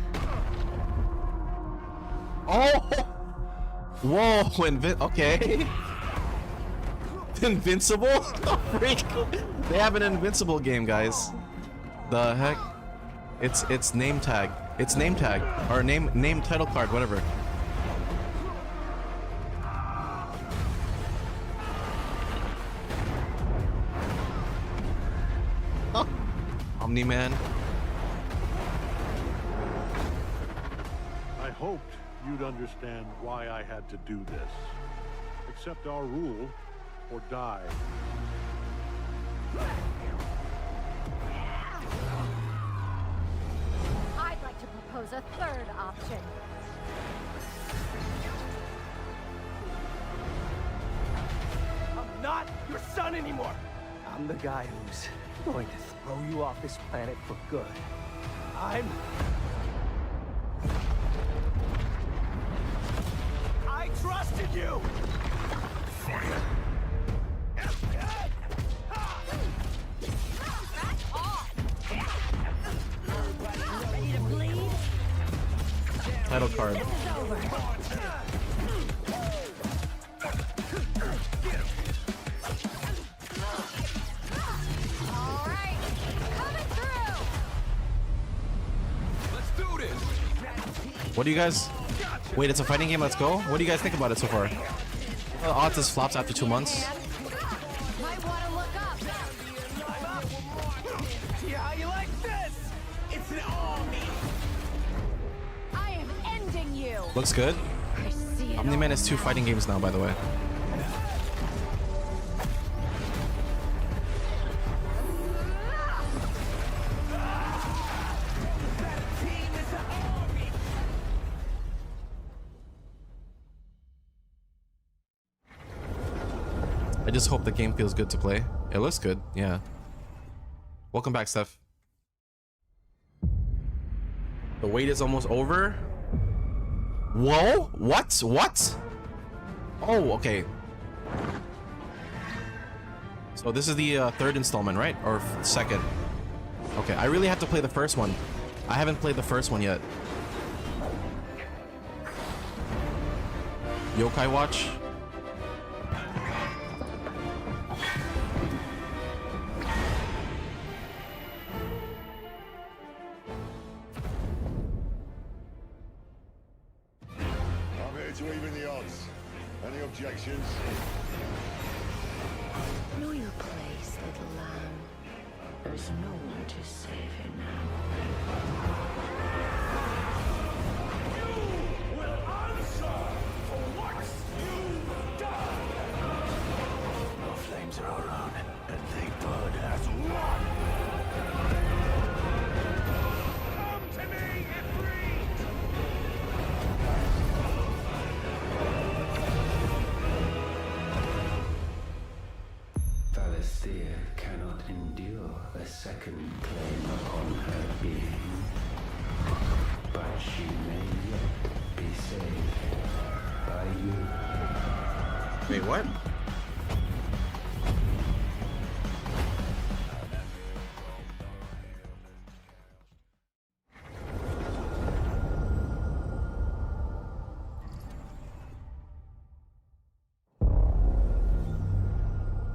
Oh! Whoa, okay. Invincible? Freak. They have an Invincible game, guys. The heck? It's name tag. It's name tag. Or name title card, whatever. Oh. Omni-Man. I hoped you'd understand why I had to do this. Accept our rule or die. propose a third option. I'm not your son anymore. I'm the guy who's going to throw you off this planet for good. I trusted you! Ready to bleed? Title card. This is over. All right, coming through. Let's do this! What do you guys? Wait, it's a fighting game. Let's go. What do you guys think about it so far? The odds is flops after 2 months. Might want to look up. See how you like this? It's an army. I am ending you. Looks good. I see it. Omni-Man is 2 fighting games now, by the way. I just hope the game feels good to play. It looks good, yeah. Welcome back, Steph. The wait is almost over. Whoa! What? What? Oh, okay. So this is the third installment, right? Or second? Okay, I really have to play the first one. I haven't played the first one yet. Yokai Watch. To even the odds. Any objections? Know your place, little lamb. There's no one to save you now. You will answer for what you've done! The flames are around, and they burn as one. Come to me, Ifrit! Valisthea cannot endure a second claim upon her being, but she may yet be saved by you. Wait, what?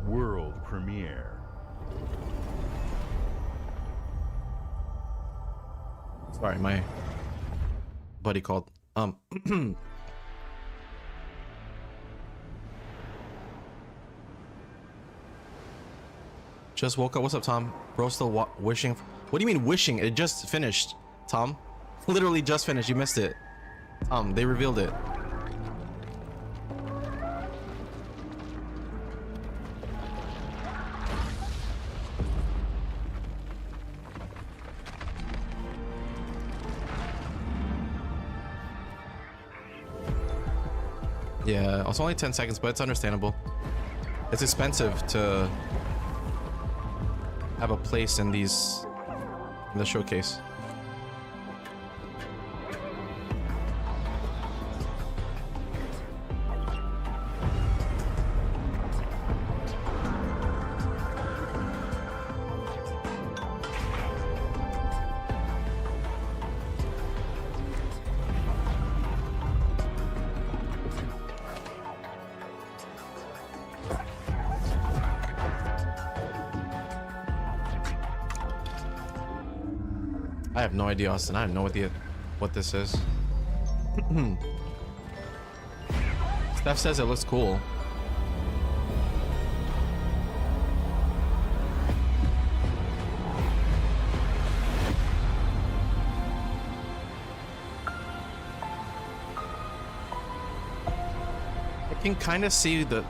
World premiere. Sorry, my buddy called. Just woke up. What's up, Tom? Bro, still wishing. What do you mean wishing? It just finished, Tom. Literally just finished. You missed it. They revealed it. Yeah, it's only 10 seconds, but it's understandable. It's expensive to have a place in these, in the showcase. I have no idea, Austin. I have no idea what this is. Steph says it looks cool. I can kind of see the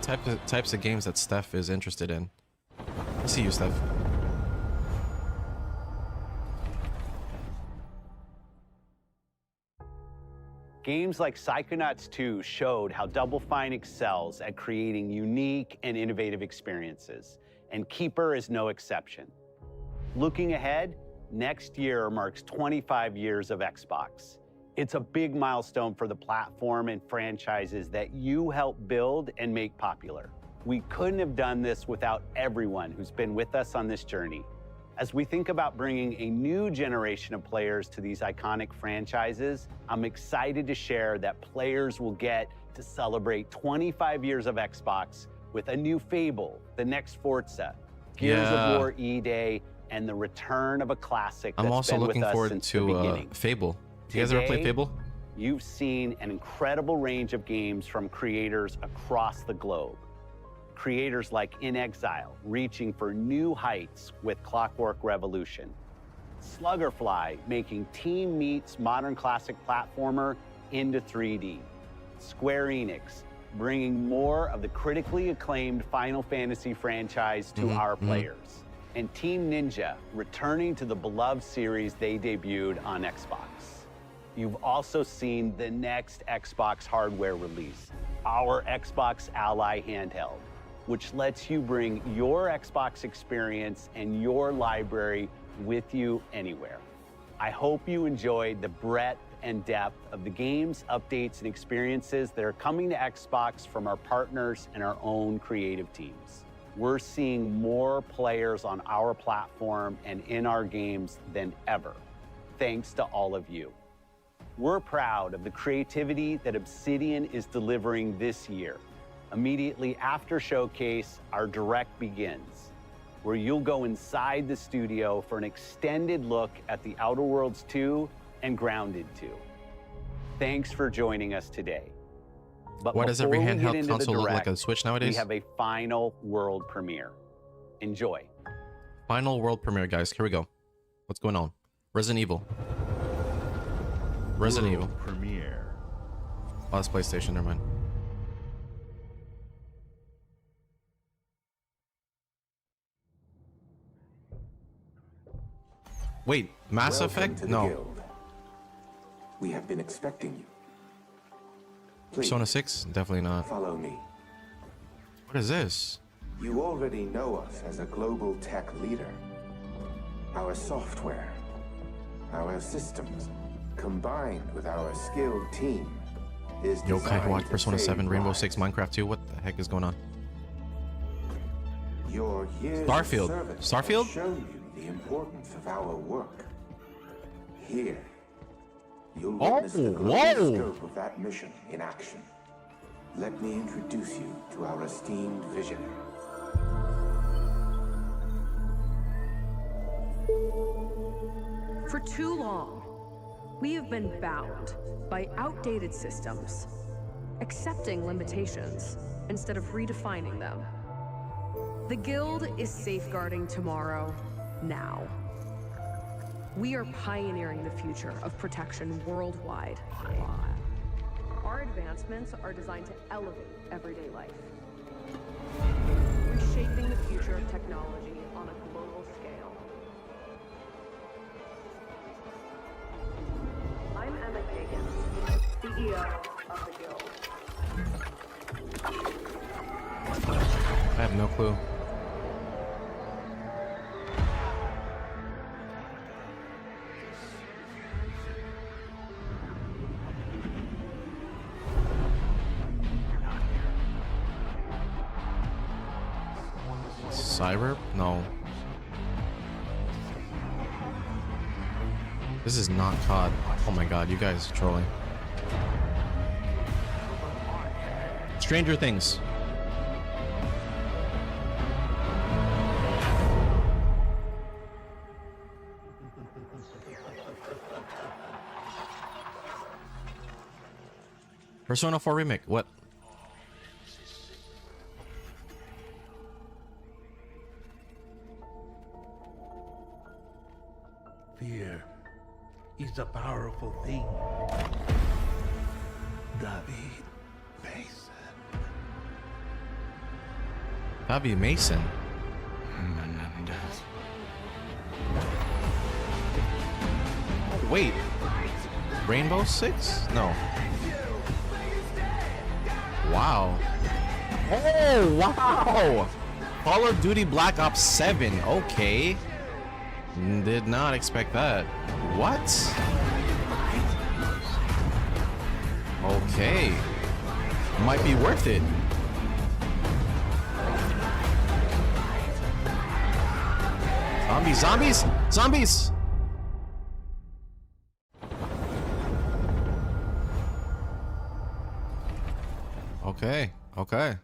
types of games that Steph is interested in. I see you, Steph. Games like Psychonauts 2 showed how Double Fine excels at creating unique and innovative experiences, and Keeper is no exception. Looking ahead, next year marks 25 years of Xbox. It's a big milestone for the platform and franchises that you helped build and make popular. We couldn't have done this without everyone who's been with us on this journey. As we think about bringing a new generation of players to these iconic franchises, I'm excited to share that players will get to celebrate 25 years of Xbox with a new Fable, the next Forza, Gears of War E-Day, and the return of a classic that's I'm also been looking with us forward since to the beginning. Fable. You guys ever play Fable? You've seen an incredible range of games from creators across the globe. Creators like In Exile, reaching for new heights with Clockwork Revolution. Sluggerfly, making Team Meat's modern classic platformer into 3D. Square Enix, bringing more of the critically acclaimed Final Fantasy franchise to our players. And Team Ninja, returning to the beloved series they debuted on Xbox. You've also seen the next Xbox hardware release, our Xbox Ally handheld, which lets you bring your Xbox experience and your library with you anywhere. I hope you enjoyed the breadth and depth of the games, updates, and experiences that are coming to Xbox from our partners and our own creative teams. We're seeing more players on our platform and in our games than ever, thanks to all of you. We're proud of the creativity that Obsidian is delivering this year. Immediately after Showcase, our Direct begins, where you'll go inside the studio for an extended look at The Outer Worlds 2 and Grounded 2. Thanks for joining us today. But why does every before we get handheld into console the look like Direct, a Switch nowadays? we have a final world premiere. Enjoy. Final world premiere, guys. Here we go. What's going on? Resident Evil. Resident Evil. Premiere. Oh, that's PlayStation. Never mind. Wait, Mass Effect? No. Guild. We have been expecting you. Please, Persona 6? Definitely not. follow me. What is this? You already know us as a global tech leader. Our software, our systems, combined with our skilled team, is Yokai designed Watch, to Persona save 7, Rainbow lives. 6, Minecraft 2. What the heck is going on? Your years Starfield. of service Starfield? have shown you the importance of our work. Here, you'll witness the global scope of that mission in action. Let me introduce you to our esteemed visionary. For too long, we have been bound by outdated systems, accepting limitations instead of redefining them. The Guild is safeguarding tomorrow, now. We are pioneering the future of protection worldwide. Our advancements are designed to elevate everyday life, reshaping the future of technology on a global scale. I'm Emma Kagan, CEO of the Guild. I have no clue. Cyber? No. This is not COD. Oh my god, you guys are trolling. Stranger Things. Persona 4 Remake. What? Fear is a powerful thing. David Mason. David Mason. Wait. Rainbow Six? No. Wow. Oh, wow. Call of Duty Black Ops 7. Okay. Did not expect that. What? Okay. Might be worth it. Zombies, zombies, zombies! Okay, okay.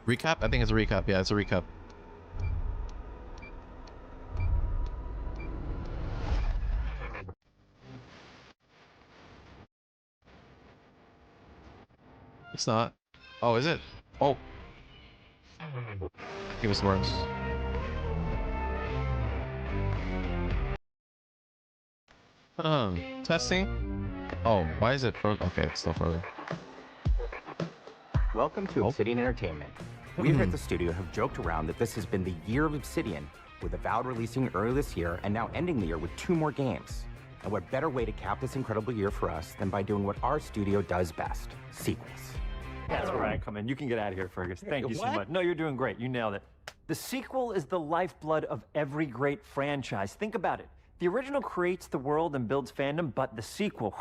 Recap? I think it's a recap. Yeah, it's a recap. It's not. Oh, is it? Oh. Give us worse. Testing. Oh, why is it frozen? Okay, it's still frozen. Welcome to Obsidian Entertainment. We here at the studio have joked around that this has been the year of Obsidian, with Avowed releasing early this year and now ending the year with 2 more games. And what better way to cap this incredible year for us than by doing what our studio does best, sequels. That's where I come in. You can get out of here, Fergus. Thank you so much. No, you're doing great. You nailed it. The sequel is the lifeblood of every great franchise. Think about it. The original creates the world and builds fandom, but the sequel,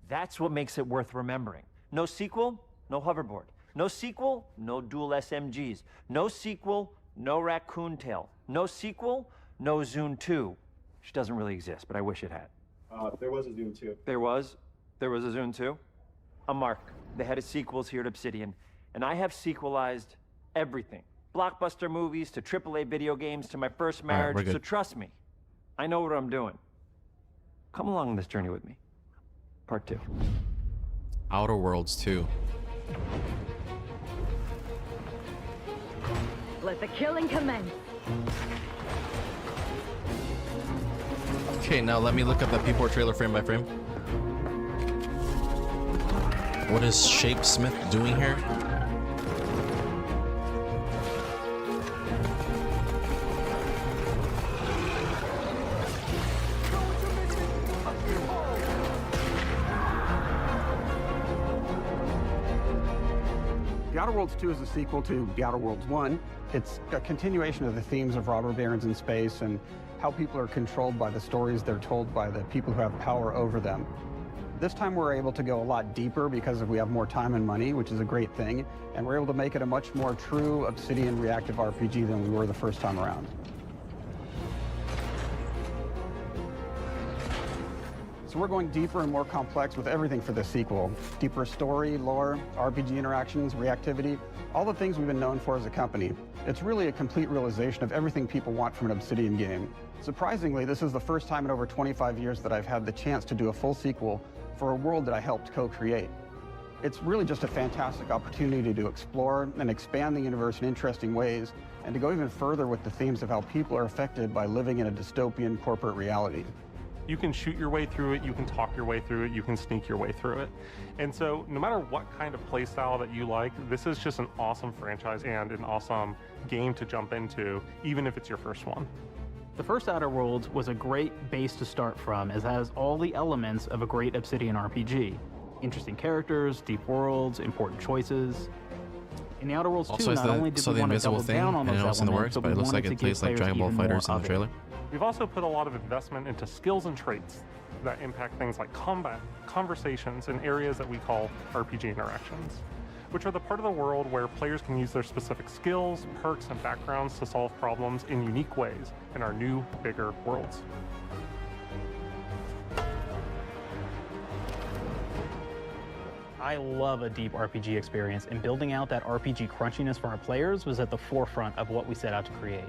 that's what makes it worth remembering. No sequel, no hoverboard. No sequel, no dual SMGs. No sequel, no raccoon tail. No sequel, no Zune 2, which doesn't really exist, but I wish it had. There was a Zune 2. There was a Zune 2? I'm Mark, the head of sequels here at Obsidian, and I have sequelized everything. Blockbuster movies to AAA video games to my first marriage, we're good. so trust me, I know what I'm doing. Come along on this journey with me. Part 2. Outer Worlds 2. Let the killing commence. Okay, now let me look up that P4 trailer frame by frame. What is Shape Smith doing here? The Outer Worlds 2 is a sequel to The Outer Worlds 1. It's a continuation of the themes of robber barons in space and how people are controlled by the stories they're told by the people who have power over them. This time we're able to go a lot deeper because we have more time and money, which is a great thing, and we're able to make it a much more true Obsidian reactive RPG than we were the first time around. So we're going deeper and more complex with everything for this sequel. Deeper story, lore, RPG interactions, reactivity, all the things we've been known for as a company. It's really a complete realization of everything people want from an Obsidian game. Surprisingly, this is the first time in over 25 years that I've had the chance to do a full sequel for a world that I helped co-create. It's really just a fantastic opportunity to explore and expand the universe in interesting ways, and to go even further with the themes of how people are affected by living in a dystopian corporate reality. You can shoot your way through it, you can talk your way through it, you can sneak your way through it. And so no matter what kind of play style that you like, this is just an awesome franchise and an awesome game to jump into, even if it's your first one. The first Outer Worlds was a great base to start from, as it has all the elements of a great Obsidian RPG. Interesting characters, deep worlds, important choices. In the Outer Worlds 2, not only did we want to double down on those elements, but it looks like it plays like Dragon Ball FighterZ in the trailer. We've also put a lot of investment into skills and traits that impact things like combat, conversations, and areas that we call RPG interactions, which are the part of the world where players can use their specific skills, perks, and backgrounds to solve problems in unique ways in our new, bigger worlds. I love a deep RPG experience, and building out that RPG crunchiness for our players was at the forefront of what we set out to create.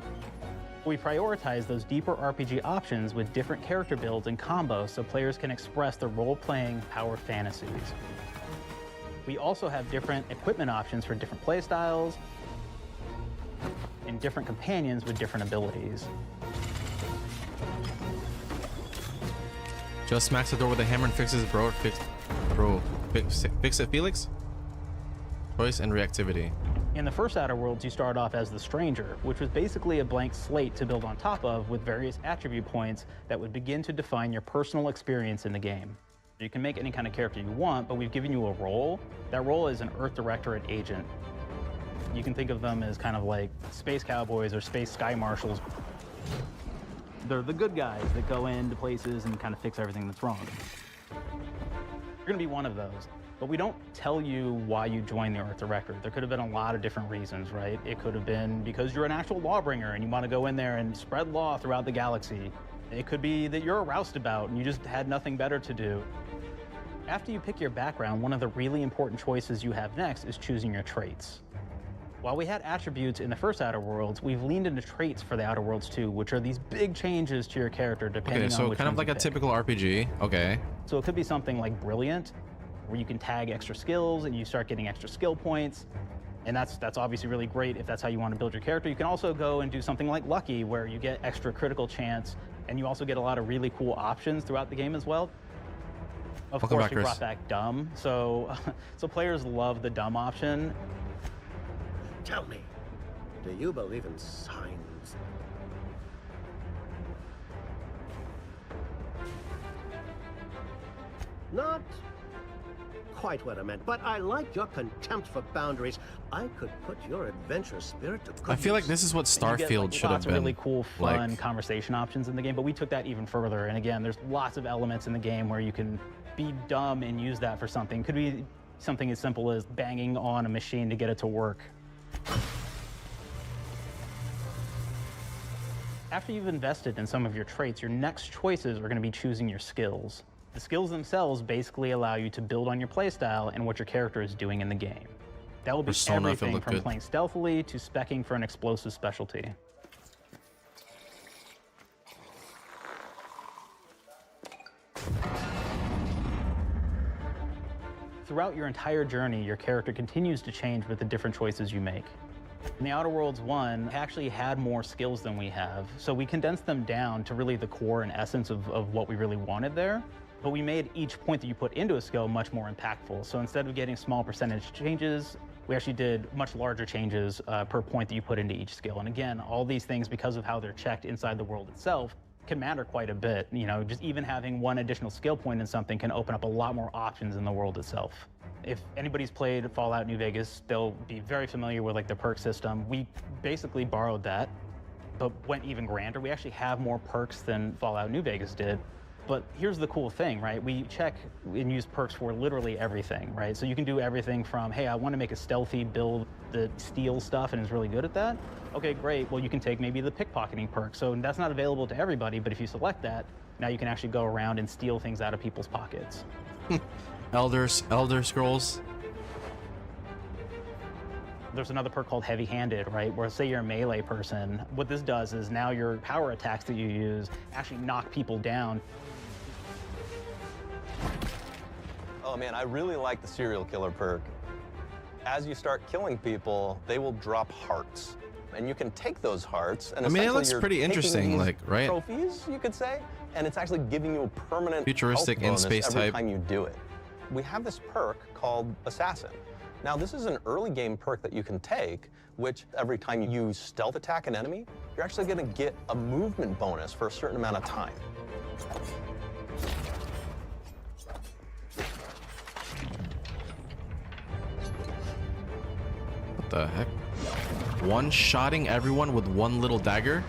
We prioritize those deeper RPG options with different character builds and combos so players can express their role-playing power fantasies. We also have different equipment options for different playstyles and different companions with different abilities. Just smacks the door with a hammer and fixes bro. Fix it, Felix. Choice and reactivity. In the first Outer Worlds, you start off as the Stranger, which was basically a blank slate to build on top of with various attribute points that would begin to define your personal experience in the game. You can make any kind of character you want, but we've given you a role. That role is an Earth Directorate agent. You can think of them as kind of like space cowboys or space sky marshals. They're the good guys that go into places and kind of fix everything that's wrong. You're gonna be one of those. But we don't tell you why you joined the Earth Directorate. There could have been a lot of different reasons, right? It could have been because you're an actual lawbringer and you want to go in there and spread law throughout the galaxy. It could be that you're a roustabout and you just had nothing better to do. After you pick your background, one of the really important choices you have next is choosing your traits. While we had attributes in the first Outer Worlds, we've leaned into traits for the Outer Worlds too, which are these big changes to your character depending on which so kind of like a typical RPG. Okay. So it could be something like Brilliant, where you can tag extra skills and you start getting extra skill points. And that's obviously really great if that's how you want to build your character. You can also go and do something like Lucky, where you get extra critical chance, and you also get a lot of really cool options throughout the game as well. Of course, we brought back Dumb, so players love the Dumb option. Tell me, do you believe in signs? Not quite what I meant, but I like your contempt for boundaries. I could put your adventurous spirit to good I feel like use. this is what Starfield should have Lots been. of really cool, fun like. conversation options in the game, but we took that even further. And again, there's lots of elements in the game where you can be dumb and use that for something. Could be something as simple as banging on a machine to get it to work. After you've invested in some of your traits, your next choices are going to be choosing your skills. The skills themselves basically allow you to build on your playstyle and what your character is doing in the game. That will be Persona, if it everything looked from good. playing stealthily to speccing for an explosive specialty. Throughout your entire journey, your character continues to change with the different choices you make. In the Outer Worlds 1, actually had more skills than we have, so we condensed them down to really the core and essence of what we really wanted there. But we made each point that you put into a skill much more impactful. So instead of getting small percentage changes, we actually did much larger changes per point that you put into each skill. And again, all these things, because of how they're checked inside the world itself, can matter quite a bit. You know, just even having one additional skill point in something can open up a lot more options in the world itself. If anybody's played Fallout New Vegas, they'll be very familiar with like the perk system. We basically borrowed that, but went even grander. We actually have more perks than Fallout New Vegas did. But here's the cool thing, right? We check and use perks for literally everything, right? So you can do everything from, hey, I want to make a stealthy build that steals stuff and is really good at that. Okay, great. Well, you can take maybe the pickpocketing perk. So that's not available to everybody, but if you select that, now you can actually go around and steal things out of people's pockets. Elder Scrolls. There's another perk called heavy-handed, right? Where say you're a melee person, what this does is now your power attacks that you use actually knock people down. Oh man, I really like the serial killer perk. As you start killing people, they will drop hearts. And you can take those hearts and I mean, it essentially looks you're pretty taking interesting, these like, right? trophies, you could say, and it's actually giving you a permanent Futuristic health bonus in-space every type. time you do it. We have this perk called Assassin. Now, this is an early game perk that you can take, which every time you stealth attack an enemy, you're actually going to get a movement bonus for a certain amount of time. What the heck? One-shotting everyone with one little dagger?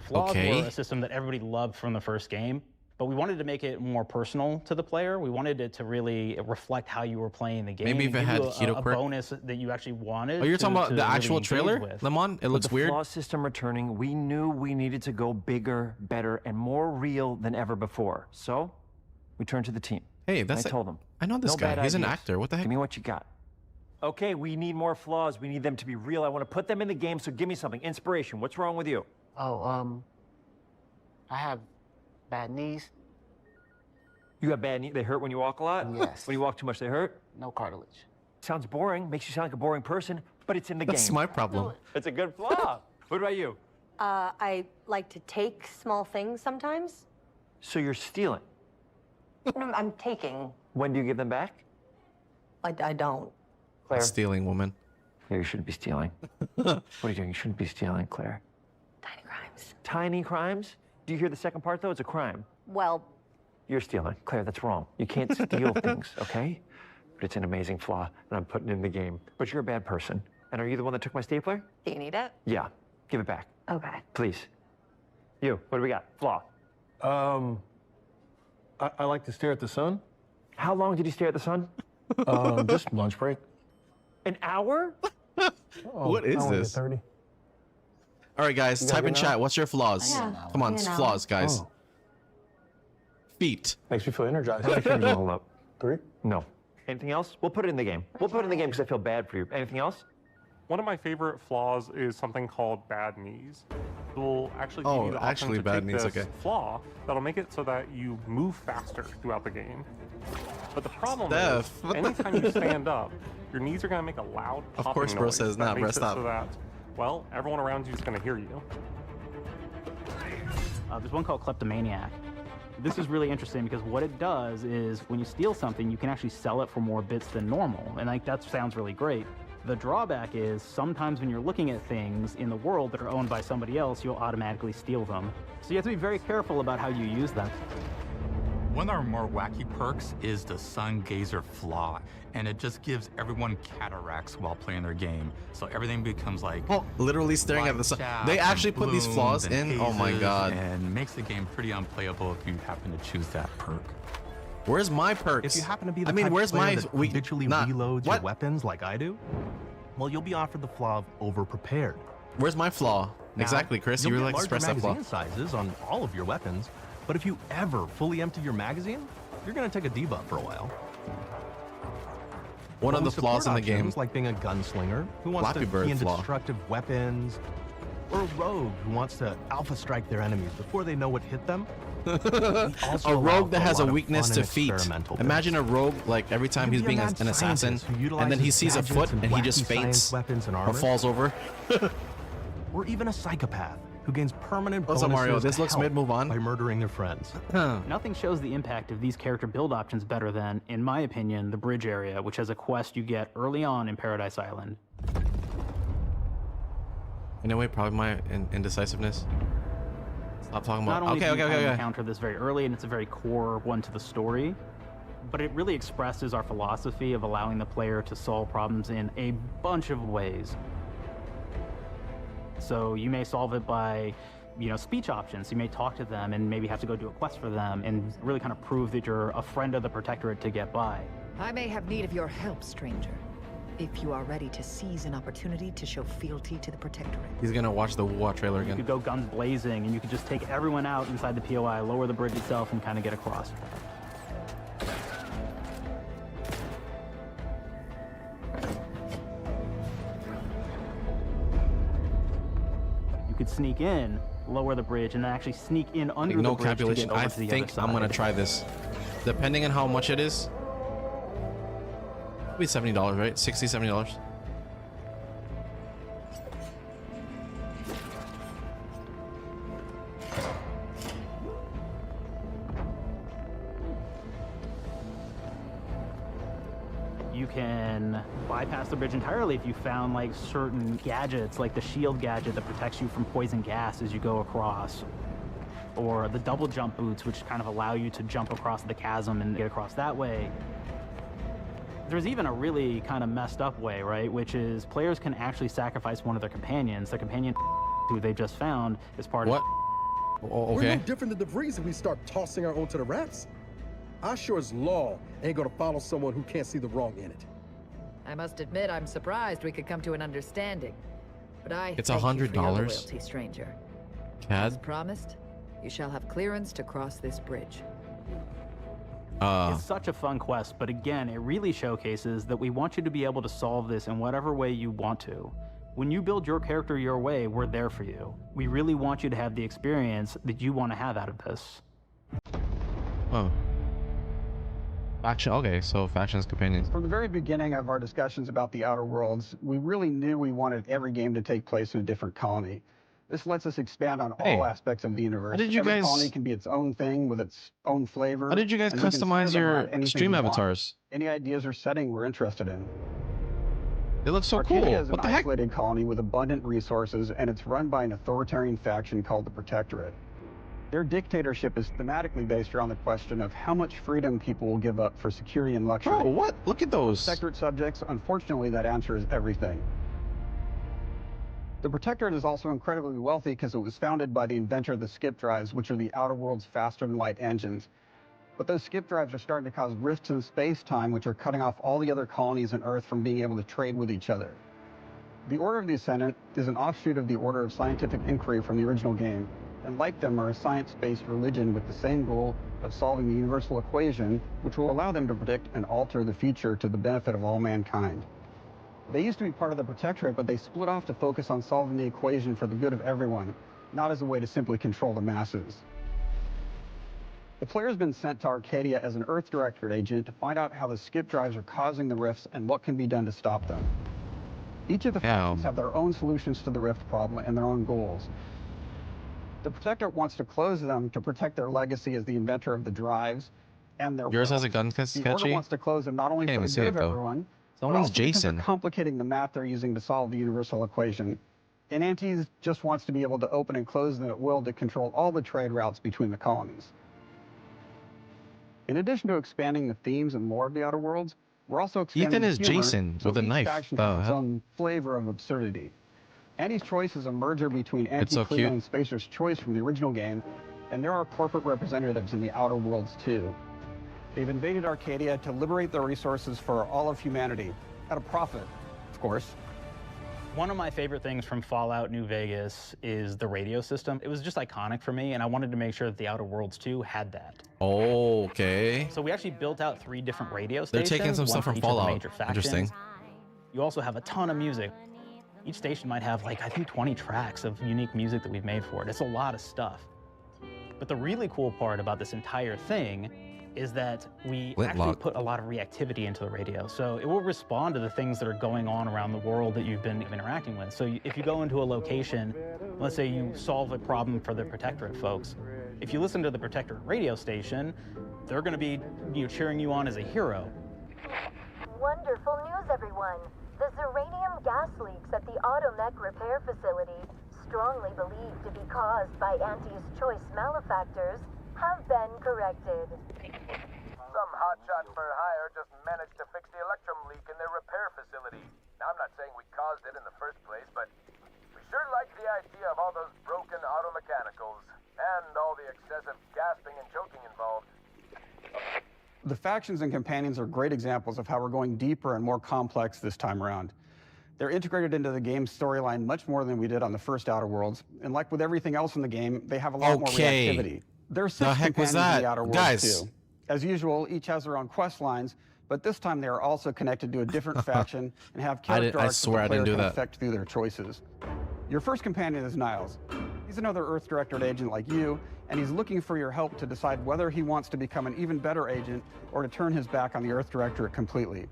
Flaws Okay. were a system that everybody loved from the first game, but we wanted to make it more personal to the player. We wanted it to really reflect how you were playing the game. Maybe if and it give had you keto a quirk. bonus that you actually wanted. Oh, you're talking about to the really actual engage trailer, with. Lemon? It looks With the weird. flaw system returning, we knew we needed to go bigger, better, and more real than ever before. So, we turned to the team. Hey, that's I told them. I know this no guy. bad He's an ideas. actor. What the heck? Give me what you got. Okay, we need more flaws. We need them to be real. I want to put them in the game, so give me something. Inspiration. What's wrong with you? Oh, I have bad knees. You have bad knees? They hurt when you walk a lot? Yes. When you walk too much, they hurt? No cartilage. Sounds boring. Makes you sound like a boring person, but it's in the That's game. my problem. It's a good flaw. What about you? I like to take small things sometimes. So you're stealing. No, I'm taking. When do you give them back? I don't. Claire. Stealing woman. Yeah, you shouldn't be stealing. What are you doing? You shouldn't be stealing, Claire. Tiny crimes. Tiny crimes? Do you hear the second part, though? It's a crime. Well, You're stealing. Claire, that's wrong. You can't steal things, okay? But it's an amazing flaw, and I'm putting it in the game. But you're a bad person. And are you the one that took my stapler? do you need it? Yeah. Give it back. Okay. Please. You, what do we got? Flaw. I like to stare at the sun. How long did you stare at the sun? Just lunch break. An hour? What is hour to this? 30. All right, guys, You type got in it chat. now? What's your flaws? Yeah. Come on, You know. flaws, guys. Oh. Feet. Makes me feel energized. How many fingers hold up? 3. No. Anything else? We'll put it in the game. We'll put it in the game because I feel bad for you. Anything else? One of my favorite flaws is something called bad knees. It will actually give you the option actually to bad take knees, this okay. flaw that'll make it so that you move faster throughout the game. But the problem Steph. is, anytime you stand up, your knees are going to make a loud Of popping course, bro noise says, that nah, makes bro, it stop. so that, well, everyone around you is going to hear you. There's one called Kleptomaniac. This is really interesting because what it does is when you steal something, you can actually sell it for more bits than normal. And like that sounds really great. The drawback is sometimes when you're looking at things in the world that are owned by somebody else, you'll automatically steal them. So you have to be very careful about how you use them. One of our more wacky perks is the Sun Gazer Flaw, and it just gives everyone cataracts while playing their game. So everything becomes like Literally staring at the sun. They actually put these flaws in. Oh my god. And makes the game pretty unplayable if you happen to choose that perk. Where's my perks? If you happen to be the I mean, type where's of player my that habitually reloads your weapons like I do, well, you'll be offered the flaw of over-prepared. Where's my flaw? Now, Exactly, Chris. You you'll really get like to express larger that flaw. magazine sizes on all of your weapons, but if you ever fully empty your magazine, you're going to take a debuff for a while. One of But the with flaws in support the game. options, like being a gunslinger who wants Flappy to Bird key into flaw. destructive weapons, or a rogue who wants to alpha strike their enemies before they know what hit them. A rogue that has a weekness to feet. Imagine a rogue, like every time he's being an assassin, and then he sees a foot and he just faints or falls over. Or even a psychopath who gains permanent What's bonuses up, Mario? This to looks health mid, move on. by murdering their friends. Nothing shows the impact of these character build options better than, in my opinion, the bridge area, which has a quest you get early on in Paradise Island. In a way, probably my indecisiveness. Stop talking Not about. only do you kind of Okay. encounter this very early, and it's a very core one to the story, but it really expresses our philosophy of allowing the player to solve problems in a bunch of ways. So you may solve it by, speech options. You may talk to them and maybe have to go do a quest for them and really kind of prove that you're a friend of the Protectorate to get by. I may have need of your help, stranger. If you are ready to seize an opportunity to show fealty to the Protectorate. He's gonna watch the WoW trailer You again. could go guns blazing and you could just take everyone out inside the POI, lower the bridge itself, and kind of get across. You could sneak in, lower the bridge, and then actually sneak in under No the bridge to calculation. get over I to the think other I'm gonna side. try this. Depending on how much it is. It'll be $70, right? $60, $70. You can bypass the bridge entirely if you found like certain gadgets, like the shield gadget that protects you from poison gas as you go across, or the double jump boots, which kind of allow you to jump across the chasm and get across that way. There's even a really kind of messed up way, right? Which is players can actually sacrifice one of their companions. The companion who they just found is part of... We're no different than the Breeze if we start tossing our own to the rats. I sure as law ain't gonna follow someone who can't see the wrong in it. I must admit, I'm surprised we could come to an understanding. But I It's thank you for your $100? loyalty, stranger. As CAD? promised, you shall have clearance to cross this bridge. It's such a fun quest, but again, it really showcases that we want you to be able to solve this in whatever way you want to. When you build your character your way, we're there for you. We really want you to have the experience that you want to have out of this. Oh. Faction. Okay, so factions, companions. From the very beginning of our discussions about the Outer Worlds, we really knew we wanted every game to take place in a different colony. This lets us expand on all aspects of the universe. How did you Every guys- colony can be its own thing with its own flavor. How did you guys and we can customize steer them your around anything stream we want. avatars? Any ideas or setting we're interested in. It looks so Arcadia cool. is What an the heck? isolated colony with abundant resources, and it's run by an authoritarian faction called the Protectorate. Their dictatorship is thematically based around the question of how much freedom people will give up for security and luxury. Bro, what? Look at those. Protectorate subjects, unfortunately, that answer is everything. The Protectorate is also incredibly wealthy because it was founded by the inventor of the skip drives, which are the outer world's faster-than-light engines. But those skip drives are starting to cause rifts in space-time, which are cutting off all the other colonies on Earth from being able to trade with each other. The Order of the Ascendant is an offshoot of the Order of Scientific Inquiry from the original game, and like them are a science-based religion with the same goal of solving the universal equation, which will allow them to predict and alter the future to the benefit of all mankind. They used to be part of the Protectorate, but they split off to focus on solving the equation for the good of everyone, not as a way to simply control the masses. The player's been sent to Arcadia as an Earth Directorate agent to find out how the skip drives are causing the rifts and what can be done to stop them. Each of the factions have their own solutions to the rift problem and their own goals. The Protectorate wants to close them to protect their legacy as the inventor of the drives and their Yours has wealth. a gun The Order catchy? wants to close them not only Can't for even the see good it, of though. everyone, but Someone's also because they're Jason. complicating the math they're using to solve the universal equation. And Antes just wants to be able to open and close them at will to control all the trade routes between the colonies. In addition to expanding the themes and lore of the Outer Worlds, we're also expanding Ethan the is humor, Jason so with a each knife. faction Oh, has its hell. own flavor of absurdity. Andy's Choice is a merger between It's so Anti-Cleo cute. and Spacer's Choice from the original game, and there are corporate representatives in the Outer Worlds too. They've invaded Arcadia to liberate their resources for all of humanity, at a profit, of course. One of my favorite things from Fallout New Vegas is the radio system. It was just iconic for me, and I wanted to make sure that the Outer Worlds 2 had that. Okay. So we actually built out 3 different radio They're stations. taking some one stuff for from each of the Fallout. major factions. Interesting. You also have a ton of music. Each station might have, like, I think 20 tracks of unique music that we've made for it. It's a lot of stuff. But the really cool part about this entire thing is that we actually put a lot of reactivity into the radio. So it will respond to the things that are going on around the world that you've been interacting with. So if you go into a location, let's say you solve a problem for the Protectorate folks, if you listen to the Protectorate radio station, they're going to be cheering you on as a hero. Wonderful news, everyone. The Zeranium gas leaks at the Automech repair facility, strongly believed to be caused by Anti's Choice malefactors, have been corrected. Some hotshot for hire just managed to fix the electrum leak in their repair facility. Now, I'm not saying we caused it in the first place, but we sure like the idea of all those broken auto mechanicals and all the excessive gasping and choking involved. The factions and companions are great examples of how we're going deeper and more complex this time around. They're integrated into the game's storyline much more than we did on the first Outer Worlds, and like with everything else in the game, they have a lot more reactivity. There are 6 The heck was companions in that? the Outer Worlds Guys. too. As usual, each has their own quest lines, but this time they are also connected to a different faction and have character arcs swear I that the didn't player do can that. affect through their choices. Your first companion is Niles. He's another Earth Directorate agent like you, and he's looking for your help to decide whether he wants to become an even better agent or to turn his back on the Earth Directorate completely.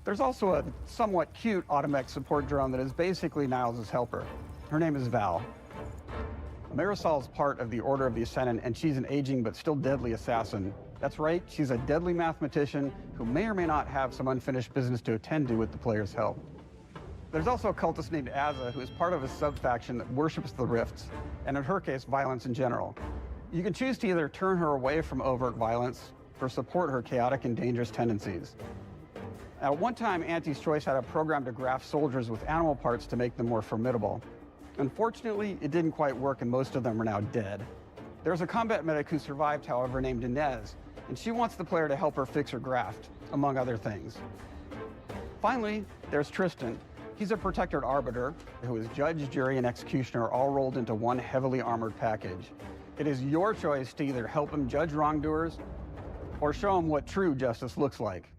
There's also a somewhat cute Automech support drone that is basically Niles' helper. Her name is Val. Marisol's part of the Order of the Ascendant, and she's an aging but still deadly assassin. That's right, she's a deadly mathematician who may or may not have some unfinished business to attend to with the player's help. There's also a cultist named Azza, who is part of a sub-faction that worships the rifts, and in her case, violence in general. You can choose to either turn her away from overt violence or support her chaotic and dangerous tendencies. At one time, Anti's Choice had a program to graft soldiers with animal parts to make them more formidable. Unfortunately, it didn't quite work, and most of them are now dead. There's a combat medic who survived, however, named Inez, and she wants the player to help her fix her graft, among other things. Finally, there's Tristan. He's a Protectorate arbiter who is judge, jury, and executioner all rolled into one heavily armored package. It is your choice to either help him judge wrongdoers or show him what true justice looks like.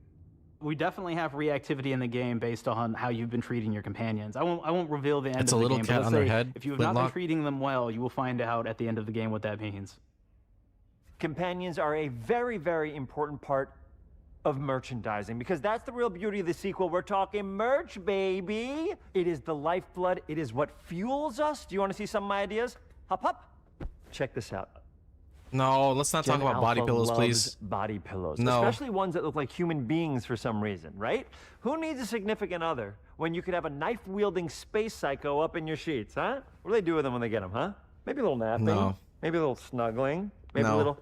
We definitely have reactivity in the game based on how you've been treating your companions. I won't reveal the end It's of a the little game, cat but on let's their say head, if you have not been flintlock. treating them well, you will find out at the end of the game what that means. Companions are a very, very important part of merchandising because that's the real beauty of the sequel. We're talking merch, baby. It is the lifeblood. It is what fuels us. Do you want to see some of my ideas? Hop, hop. Check this out. No, let's not talk about body Alpha pillows, loves please. Body pillows, No. especially ones that look like human beings for some reason, right? Who needs a significant other when you could have a knife-wielding space psycho up in your sheets, huh? What do they do with them when they get them, huh? Maybe a little napping. No. Maybe a little snuggling. Maybe No. a little.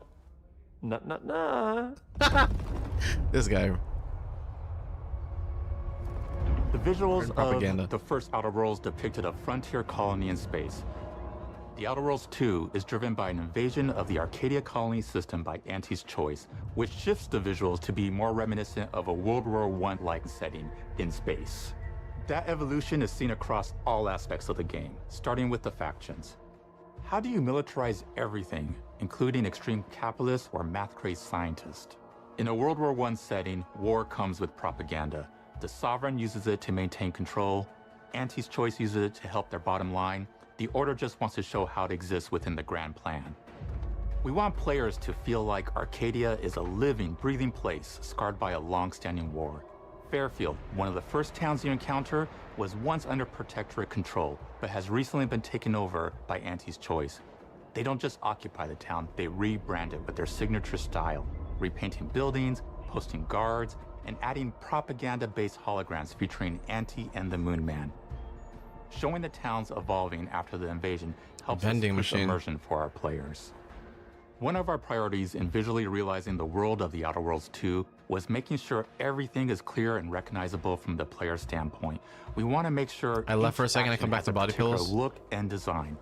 Nah. This guy. The visuals Propaganda. of the first Outer Worlds depicted a frontier colony in space. The Outer Worlds 2 is driven by an invasion of the Arcadia colony system by Auntie's Choice, which shifts the visuals to be more reminiscent of a World War I-like setting in space. That evolution is seen across all aspects of the game, starting with the factions. How do you militarize everything, including extreme capitalists or math-crazed scientists? In a World War I setting, war comes with propaganda. The Sovereign uses it to maintain control. Auntie's Choice uses it to help their bottom line. The Order just wants to show how it exists within the grand plan. We want players to feel like Arcadia is a living, breathing place scarred by a long-standing war. Fairfield, one of the first towns you encounter, was once under protectorate control, but has recently been taken over by Auntie's Choice. They don't just occupy the town, they rebrand it with their signature style, repainting buildings, posting guards, and adding propaganda-based holograms featuring Auntie and the Moon Man. Showing the towns evolving after the invasion helps us push immersion for our players. One of our priorities in visually realizing the world of the Outer Worlds 2 was making sure everything is clear and recognizable from the player standpoint. We want to make sure I left for a second, I come back to body pillows. Look and design.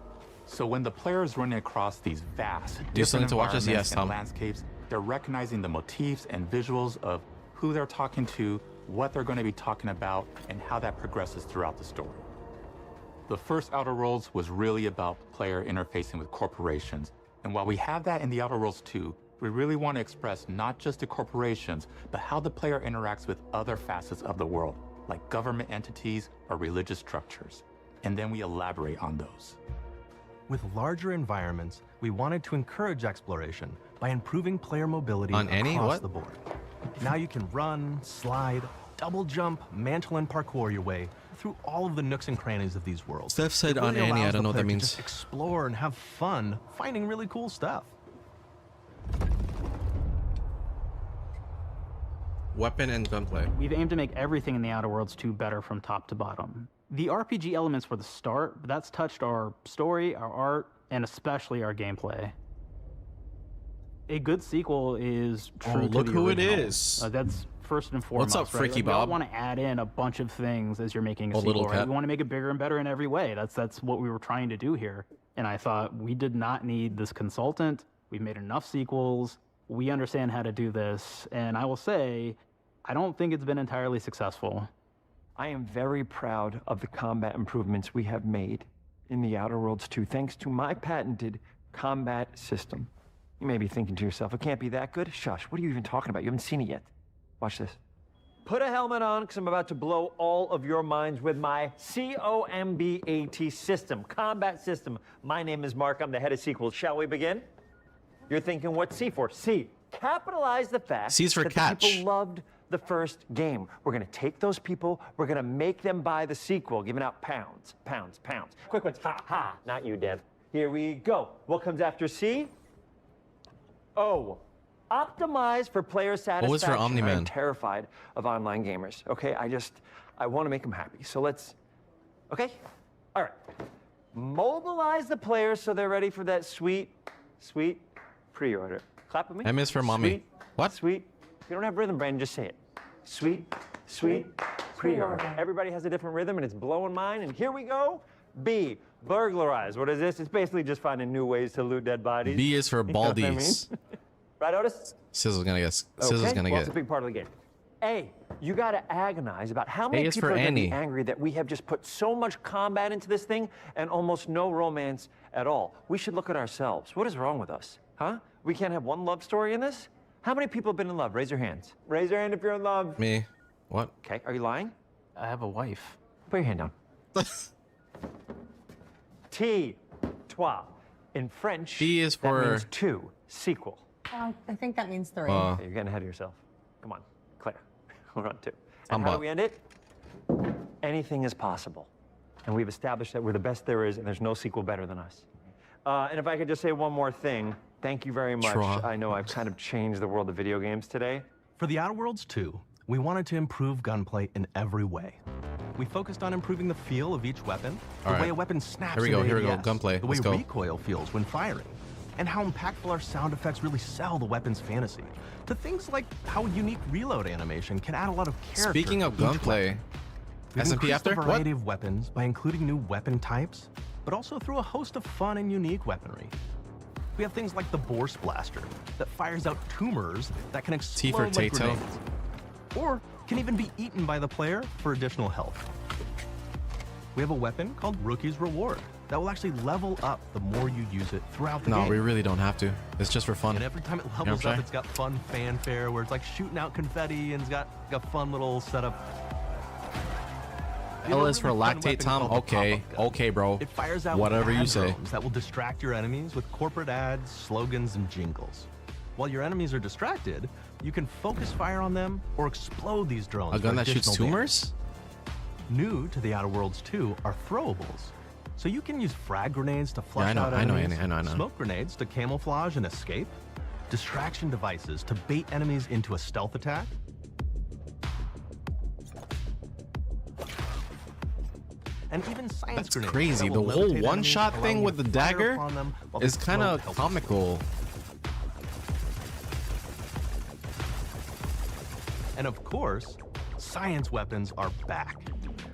So when the player is running across these vast, Do you still need to watch this? Yes, and Tom. landscapes, they're recognizing the motifs and visuals of who they're talking to, what they're going to be talking about, and how that progresses throughout the story. The first Outer Worlds was really about player interfacing with corporations. And while we have that in the Outer Worlds 2, we really want to express not just the corporations, but how the player interacts with other facets of the world, like government entities or religious structures. And then we elaborate on those. With larger environments, we wanted to encourage exploration by improving player mobility across the board. Now you can run, slide, double jump, mantle, and parkour your way through all of the nooks and crannies of these worlds. Steph said It really on Annie, allows I don't the know what that player to means. just explore and have fun finding really cool stuff. Weapon and gunplay. We've aimed to make everything in the Outer Worlds 2 better from top to bottom. The RPG elements were the start, but that's touched our story, our art, and especially our gameplay. A good sequel is true to look the who it original. is. That's first and foremost. What's up, right? Freaky Like, we don't Bob? want to add in a bunch of things as you're making a Oh, sequel. little Right? cat. We want to make it bigger and better in every way. That's what we were trying to do here. And I thought we did not need this consultant. We've made enough sequels. We understand how to do this. And I will say, I don't think it's been entirely successful. I am very proud of the combat improvements we have made in the Outer Worlds 2, thanks to my patented combat system. You may be thinking to yourself, it can't be that good. Shush, what are you even talking about? You haven't seen it yet. Watch this. Put a helmet on, because I'm about to blow all of your minds with my COMBAT system, combat system. My name is Mark, I'm the head of sequels. Shall we begin? You're thinking, what's C for? C, capitalize the fact C's for that catch. the people loved the first game. We're gonna take those people, we're gonna make them buy the sequel, giving out pounds, pounds, pounds. Quick ones, ha, ha, not you, Dev. Here we go. What comes after C? O. Optimize for player satisfaction. What was for Omni-Man? I'm terrified of online gamers, okay? I want to make them happy. So let's, okay? All right. Mobilize the players so they're ready for that sweet pre-order. Clap with me. M is for mommy. Sweet, What? Sweet. If you don't have rhythm, Brandon, just say it. Sweet pre-order. Everybody has a different rhythm, and it's blowing mine. And here we go. B, burglarize. What is this? It's basically just finding new ways to loot dead bodies. B is for You know what I mean? baldies. Right, Otis? Sizzle's gonna get. Sizzle's Okay, gonna well, get. it's a big part of the game. A, you got to agonize about how many is people for are going to be Annie. angry that we have just put so much combat into this thing and almost no romance at all. We should look at ourselves. What is wrong with us? Huh? We can't have one love story in this? How many people have been in love? Raise your hands. Raise your hand if you're in love. Me. What? Okay, are you lying? I have a wife. Put your hand down. T, toi. In French, B is that for- means two, sequel. I think that means 3. You're getting ahead of yourself. Come on, Claire. We're on 2. And how Samba. do we end it? Anything is possible. And we've established that we're the best there is, and there's no sequel better than us. And if I could just say one more thing, Thank you very much. Tra. I know I've kind of changed the world of video games today. For The Outer Worlds 2, we wanted to improve gunplay in every way. We focused on improving the feel of each weapon, the way a weapon snaps Here we into go, ADS, gunplay. the way Let's go. recoil feels when firing, and how impactful our sound effects really sell the weapon's fantasy, to things like how unique reload animation can add a lot of character. Speaking of to each gunplay, weapon. We've SMP increased after? the What? variety of weapons by including new weapon types, but also through a host of fun and unique weaponry. We have things like the Bourse Blaster that fires out tumors that can T for explode like Tato. grenades, or can even be eaten by the player for additional health. We have a weapon called Rookie's Reward that will actually level up the more you use it throughout the game. No, we really don't have to. It's just for fun. And every time it You know what levels I'm up, saying? it's got fun fanfare where it's like shooting out confetti and it's got a fun little setup. We have a L is for really fun lactate, weapon Tom. called the Okay, pop-up gun. okay, bro. It fires out Whatever you ad say. drones that will distract your enemies with corporate ads, slogans, and jingles. While your enemies are distracted, you can focus fire on them or explode these drones. A gun for that shoots additional tumors? damage. New to The Outer Worlds 2 are throwables. So you can use frag grenades to flush I know, out I know, enemies, I know. smoke grenades to camouflage and escape, distraction devices to bait enemies into a stealth attack, and even science That's grenades. crazy. that The will whole levitate one-shot enemies, thing allowing with you the to fire dagger upon them while is they kind float of helplessly. comical. And of course, science weapons are back.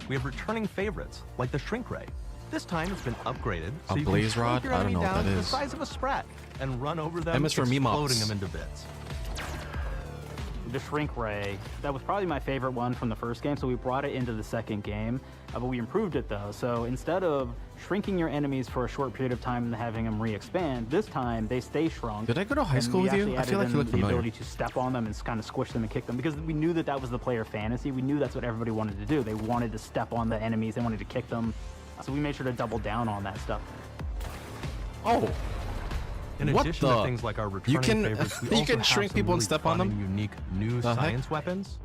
We have returning favorites, like the Shrink Ray. This time it's been upgraded, so A you can blaze shrink rod? your I don't enemy know what down that to the is. size of a sprat and run over them, M is for exploding Memops. them into bits. The Shrink Ray, that was probably my favorite one from the first game, so we brought it into the second game, but we improved it though. So instead of shrinking your enemies for a short period of time and having them re-expand, this time they stay shrunk. Did I go to high and school we with you? actually I feel like added you in look the familiar. ability to step on them and kind of squish them and kick them, because we knew that that was the player fantasy. We knew that's what everybody wanted to do. They wanted to step on the enemies, they wanted to kick them. So we made sure to double down on that stuff. Oh. In What addition the? to things like our returning You can- favorites, we you also can have shrink some people and really step on fun them? and unique new The heck? science weapons.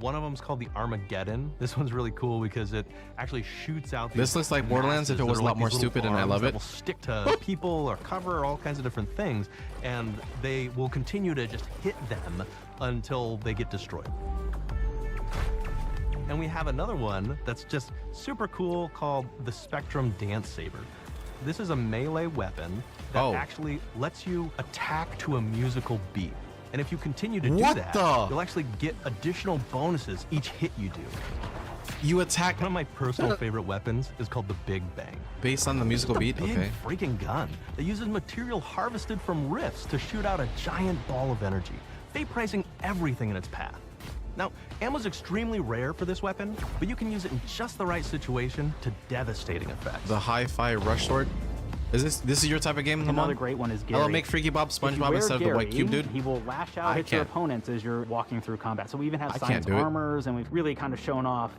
One of them's called the Armageddon. This one's really cool because it actually shoots out. This these looks like Borderlands if masses it was that a are lot like more these little stupid, and I arms love that it. will stick to people or cover or all kinds of different things, and they will continue to just hit them until they get destroyed. And we have another one that's just super cool called the Spectrum Dance Saber. This is a melee weapon that actually lets you attack to a musical beat. And if you continue to do What that, the? you'll actually get additional bonuses each hit you do. You attack. One of my personal favorite weapons is called the Big Bang. Based on the musical It's a beat? big Okay. freaking gun that uses material harvested from rifts to shoot out a giant ball of energy, vaporizing everything in its path. Now, ammo's extremely rare for this weapon, but you can use it in just the right situation to devastating effects. The Hi-Fi Rush Sword. Is this is your type of game, Lamont? Another great one is Gary. Hello, make Freaky Bob If you SpongeBob wear instead of the white Gary, cube, dude. He will lash out I at your can't. opponents as you're walking through combat. So we even have I science can't do it. armors, and we've really kind of shown off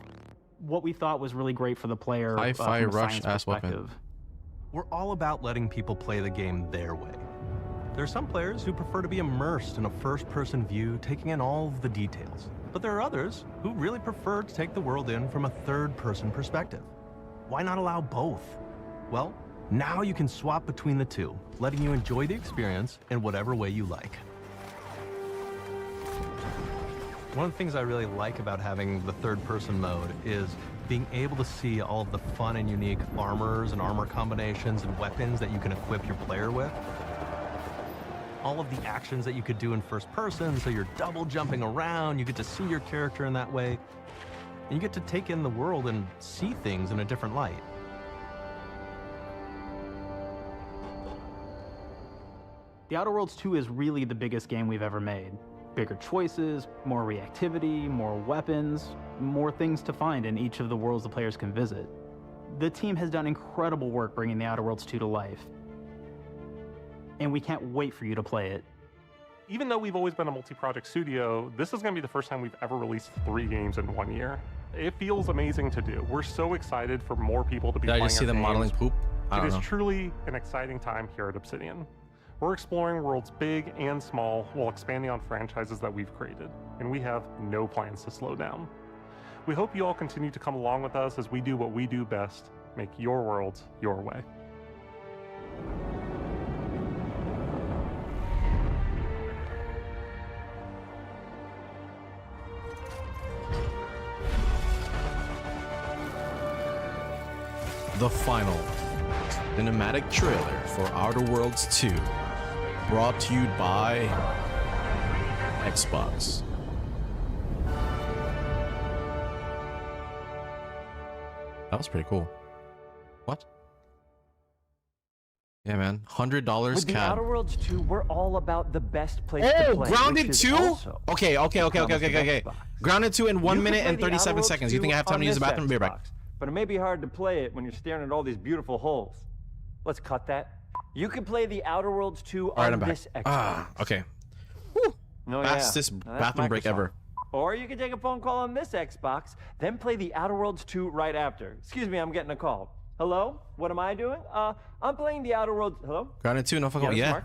what we thought was really great for the player. Hi-Fi from a Rush science ass weapon. perspective. We're all about letting people play the game their way. There are some players who prefer to be immersed in a first-person view, taking in all of the details. But there are others who really prefer to take the world in from a third-person perspective. Why not allow both? Well, now you can swap between the two, letting you enjoy the experience in whatever way you like. One of the things I really like about having the third-person mode is being able to see all of the fun and unique armors and armor combinations and weapons that you can equip your player with. All of the actions that you could do in first person, so you're double jumping around, you get to see your character in that way, and you get to take in the world and see things in a different light. The Outer Worlds 2 is really the biggest game we've ever made. Bigger choices, more reactivity, more weapons, more things to find in each of the worlds the players can visit. The team has done incredible work bringing The Outer Worlds 2 to life, and we can't wait for you to play it. Even though we've always been a multi-project studio, this is going to be the first time we've ever released 3 games in 1 year. It feels amazing to do. We're so excited for more people to be Did I playing just see our them modeling games. poop? I It don't is know. truly an exciting time here at Obsidian. We're exploring worlds big and small while expanding on franchises that we've created, and we have no plans to slow down. We hope you all continue to come along with us as we do what we do best, make your worlds your way. the final cinematic trailer for Outer Worlds 2, brought to you by Xbox. That was pretty cool. What? Yeah, man. $100 With the CAD. Outer Worlds 2, we're all about the best place to play. Grounded which is 2? also Okay. Grounded 2 in 1 You can minute play and the 37 Outer Worlds seconds. You think I have 2 time to on use the this bathroom? Be right back. Xbox, but it may be hard to play it when you're staring at all these beautiful holes. Let's cut that. You can play the Outer Worlds 2 All right, on I'm back. this Xbox. Ah, okay. No, Fastest Now, that's bathroom break Microsoft. ever. Or you can take a phone call on this Xbox, then play the Outer Worlds 2 right after. Excuse me, I'm getting a call. Hello? What am I doing? I'm playing the Outer Worlds. Hello? Grounded 2, no fucking. this is Yeah. Mark.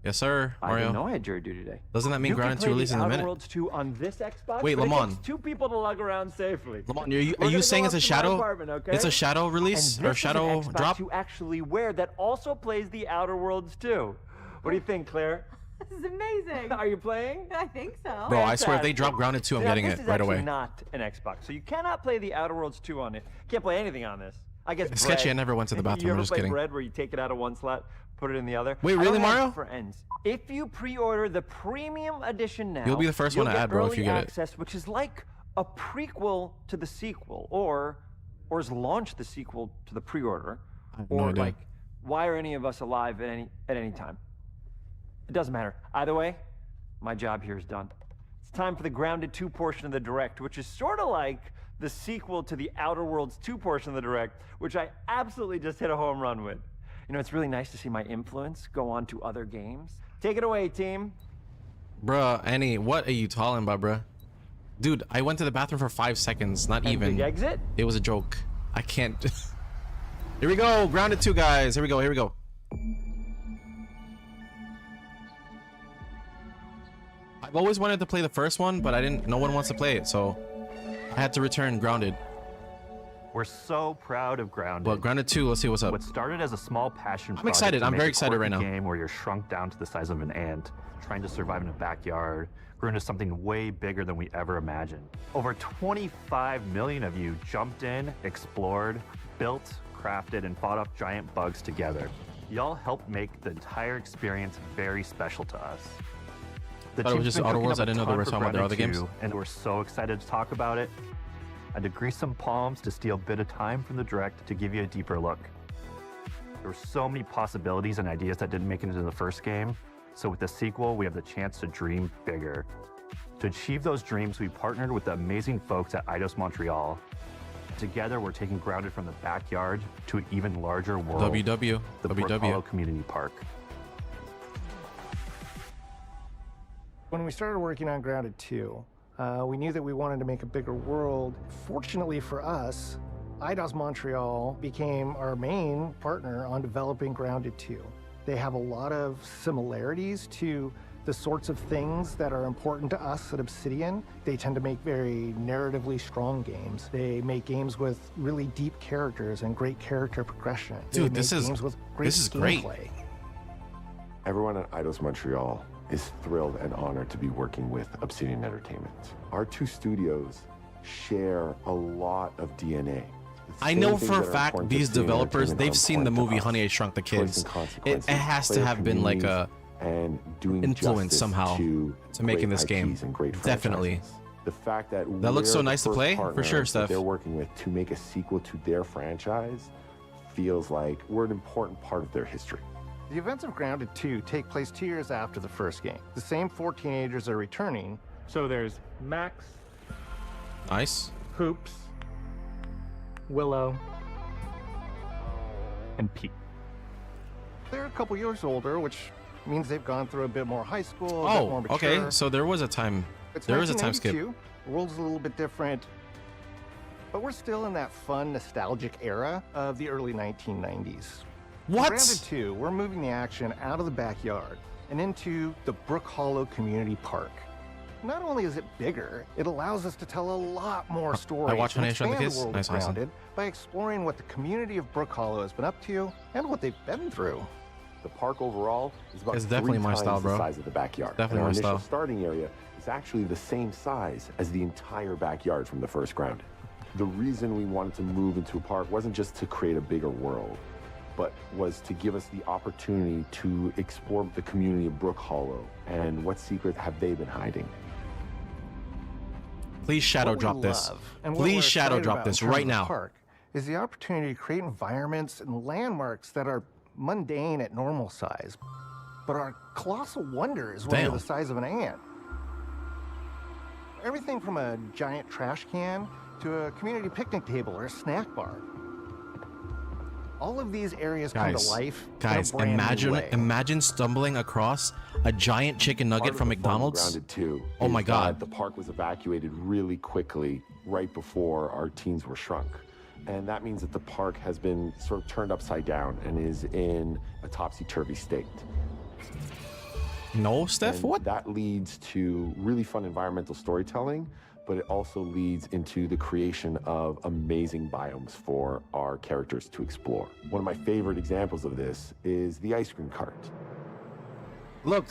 Yes, sir. I Mario. didn't know I had jury duty today. Doesn't that mean You can Grounded 2 play releases in the a Outer minute? Worlds 2 on this Xbox. Wait, but it Lamont. takes 2 people to lug around safely. Lamont, are We're you gonna saying go it's a up to my shadow? apartment, okay? It's a shadow release And or this is an shadow Xbox drop? you actually wear that also plays the Outer Worlds 2. What do you think, Claire? This is amazing. Are you playing? I think so. Bro, I swear if they drop Grounded 2, I'm Now, getting this it is right actually away. not an Xbox, so you cannot play the Outer Worlds 2 on it. Can't play anything on this. I guess It's sketchy. Bread. I never went to the bathroom. You I'm ever just play kidding. Bread where you take it out of one slot, put it in the other? Wait, I really, don't have Mario? Friends. If you pre-order the premium edition now, You'll be the first one you'll to get add, bro, if you early get it. access, which is like a prequel to the sequel, or is launch the sequel to the pre-order, have no or idea. like, why are any of us alive at any time? It doesn't matter. Either way, my job here is done. It's time for the Grounded 2 portion of the Direct, which is sort of like the sequel to the Outer Worlds 2 portion of the Direct, which I absolutely just hit a home run with. You know, it's really nice to see my influence go on to other games. Take it away, team. Bruh, Annie, what are you talking about, bruh? Dude, I went to the bathroom for 5 seconds. Not And even. big exit? It was a joke. I can't. Here we go. Grounded 2, guys. Here we go. Here we go. I've always wanted to play the first one, but no one wants to play it, so I had to return Grounded. We're so proud of Grounded. But Grounded 2, let's see what's up. What started as a small passion I'm excited. project to I'm make very a excited right quirky now. game where you're shrunk down to the size of an ant, trying to survive in a backyard, grew into something way bigger than we ever imagined. Over 25 million of you jumped in, explored, built, crafted, and fought off giant bugs together. Y'all helped make the entire experience very special to us. The Thought it was team's just been Outer cooking Worlds. up I didn't a know they ton were for talking about their Grounded other games. 2, and we're so excited to talk about it. I had to grease some palms to steal a bit of time from the Direct to give you a deeper look. There were so many possibilities and ideas that didn't make it into the first game, so with the sequel, we have the chance to dream bigger. To achieve those dreams, we partnered with the amazing folks at Eidos Montreal. Together, we're taking Grounded from the backyard to an even larger world. WW. The Ellofellow Community Park. When we started working on Grounded 2, we knew that we wanted to make a bigger world. Fortunately for us, Eidos Montreal became our main partner on developing Grounded 2. They have a lot of similarities to the sorts of things that are important to us at Obsidian. They tend to make very narratively strong games. They make games with really deep characters and great character progression. Dude, they this make is- games with great this is great. gameplay. Everyone at Eidos Montreal is thrilled and honored to be working with Obsidian Entertainment. Our two studios share a lot of DNA. I know for a fact these developers, they've seen the movie Honey, I Shrunk the Kids. It has to have been like a influence somehow to making this game. Definitely. The fact that That looks so we're the nice to first play, for partner sure, that Steph. they're working with to make a sequel to their franchise feels like we're an important part of their history. The events of Grounded 2 take place 2 years after the first game. The same 4 teenagers are returning. So there's Max, Nice. Hoops, Willow, and Pete. They're a couple years older, which means they've gone through a bit more high school, a bit more Oh, mature. okay. So there was a time. It's There was a time skip. 1992. The world's a little bit different, but we're still in that fun, nostalgic era of the early 1990s. What? For Grounded 2, we're moving the action out of the backyard and into the Brook Hollow Community Park. Not only is it bigger, it allows us to tell a lot more stories. I watched and Honey, I Shrunk the expand Kids. world of Nice, awesome. Grounded by exploring what the community of Brook Hollow has been up to and what they've been through. The park overall is about It's definitely 3 my times style, bro. the size of the backyard. Definitely and our my initial style. starting area is actually the same size as the entire backyard from the first Grounded. The reason we wanted to move into a park wasn't just to create a bigger world, but was to give us the opportunity to explore the community of Brook Hollow and what secrets have they been hiding. Please shadow drop this. Please shadow drop this right now. Park is the opportunity to create environments and landmarks that are mundane at normal size, but are colossal wonders when they're the size of an ant. Everything from a giant trash can to a community picnic table or a snack bar. All of these areas come to life. Guys, in a brand new way. imagine stumbling across a giant chicken nugget from McDonald's. Grounded too. Oh my God. The park was evacuated really quickly right before our teens were shrunk. And that means that the park has been sort of turned upside down and is in a topsy-turvy state. No, Steph, what? That leads to really fun environmental storytelling, but it also leads into the creation of amazing biomes for our characters to explore. One of my favorite examples of this is the ice cream cart. Look,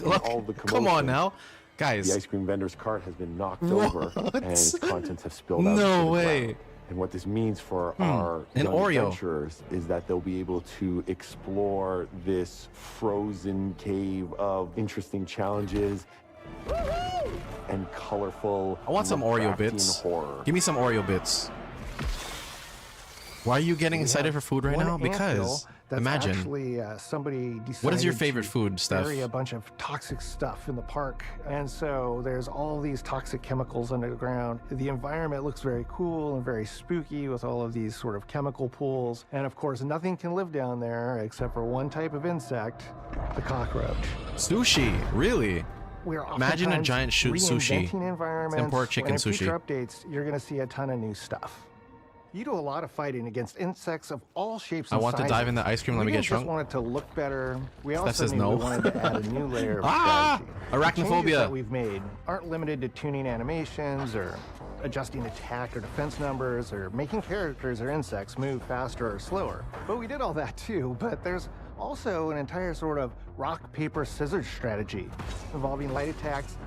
come on now. Guys. The ice cream vendor's cart has been knocked over and its contents have spilled out. No way. And what this means for our young adventurers is that they'll be able to explore this frozen cave of interesting challenges and colorful. I want some Oreo bits. Horror. Give me some Oreo bits. Why are you getting excited for food right now? Because imagine. Actually, somebody decided What is your favorite to food, Steph? bury a bunch of toxic stuff in the park, and so there's all these toxic chemicals under the ground. The environment looks very cool and very spooky with all of these sort of chemical pools, and of course, nothing can live down there except for one type of insect, the cockroach. Sushi, really? Imagine a giant sushi. Environments. Import chicken and in sushi. future updates, you're going to see a ton of new stuff. You do a lot of fighting against insects of all shapes and I want sizes. to dive in the ice cream. Let me get shrunk. We wanted to look better. We Steph also says knew no. we wanted to add a new layer of strategy. The changes Arachnophobia. that we've made aren't limited to tuning animations or adjusting attack or defense numbers or making characters or insects move faster or slower. But we did all that too. But there's also an entire sort of rock, paper, scissors strategy involving light attacks.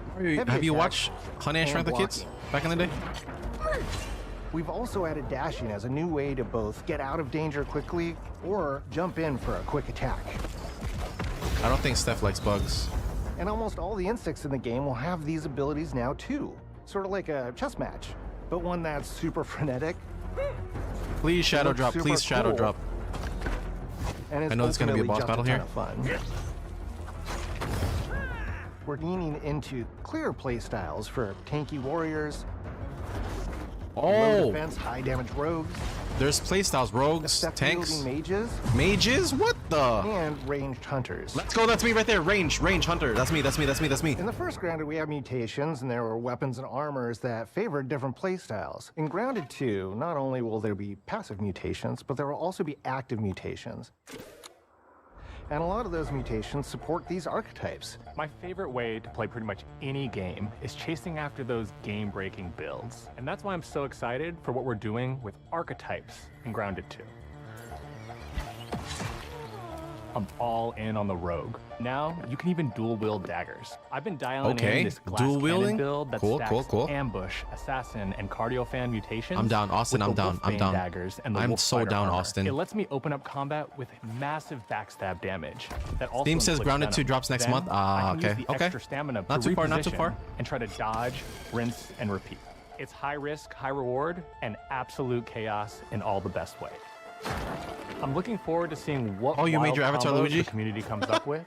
Have you watched Honey, I Shrunk the Kids back in the day? We've also added dashing as a new way to both get out of danger quickly or jump in for a quick attack. I don't think Steph likes bugs. And almost all the insects in the game will have these abilities now too. Sort of like a chess match, but one that's super frenetic. Please shadow drop, please shadow drop. And I know there's gonna be a boss battle here. We're leaning into clear play styles for tanky warriors, low defense, high damage rogues. There's playstyles, rogues, tanks, mages. Mages? What the? And ranged hunters. Let's go, that's me right there. Range hunter. That's me. In the first Grounded, we have mutations, and there were weapons and armors that favored different playstyles. In Grounded 2, not only will there be passive mutations, but there will also be active mutations. And a lot of those mutations support these archetypes. My favorite way to play pretty much any game is chasing after those game-breaking builds. And that's why I'm so excited for what we're doing with archetypes in Grounded 2. I'm all in on the rogue. Now, you can even dual-wield daggers. I've been dialing in this glass cannon build that stacks ambush, assassin, and cardiofan mutations. I'm down, Austin, I'm down, I'm down. Daggers and the I'm wolf so fighter down, armor. Austin. It lets me open up combat with massive backstab damage. That also Steam says inflicts Grounded venom. 2 drops next Then month. I can Okay, use the okay. extra stamina Not to too far, not too reposition far. and try to dodge, rinse, and repeat. It's high risk, high reward, and absolute chaos in all the best way. I'm looking forward to seeing what you made wild your avatar, combos Luigi? the community comes up with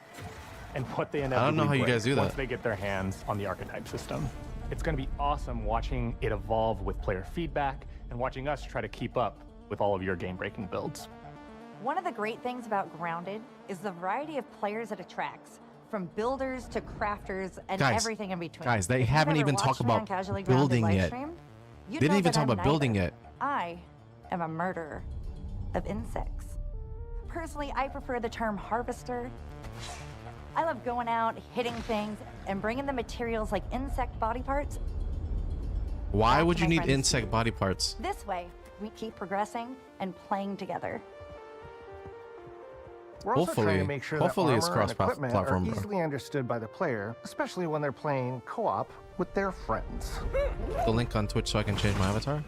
and what they inevitably I don't know how you break guys do that. once they get their hands on the archetype system. It's going to be awesome watching it evolve with player feedback and watching us try to keep up with all of your game-breaking builds. One of the great things about Grounded is the variety of players it attracts, from builders to crafters and everything in between. Guys, they If you've haven't ever even watched talked me on about Casually Grounded building live yet. stream, They you'd didn't know even that talk I'm about building neither. yet. I am a murderer of insects. Personally, I prefer the term harvester. I love going out, hitting things, and bringing the materials like insect body parts. Why would you my need friends. insect body parts? This way, we keep progressing and playing together. We're also trying to Hopefully- make sure hopefully that it's armor and equipment are cross-platform. easily understood by the player, especially when they're playing co-op with their friends. The link on Twitch so I can change my avatar?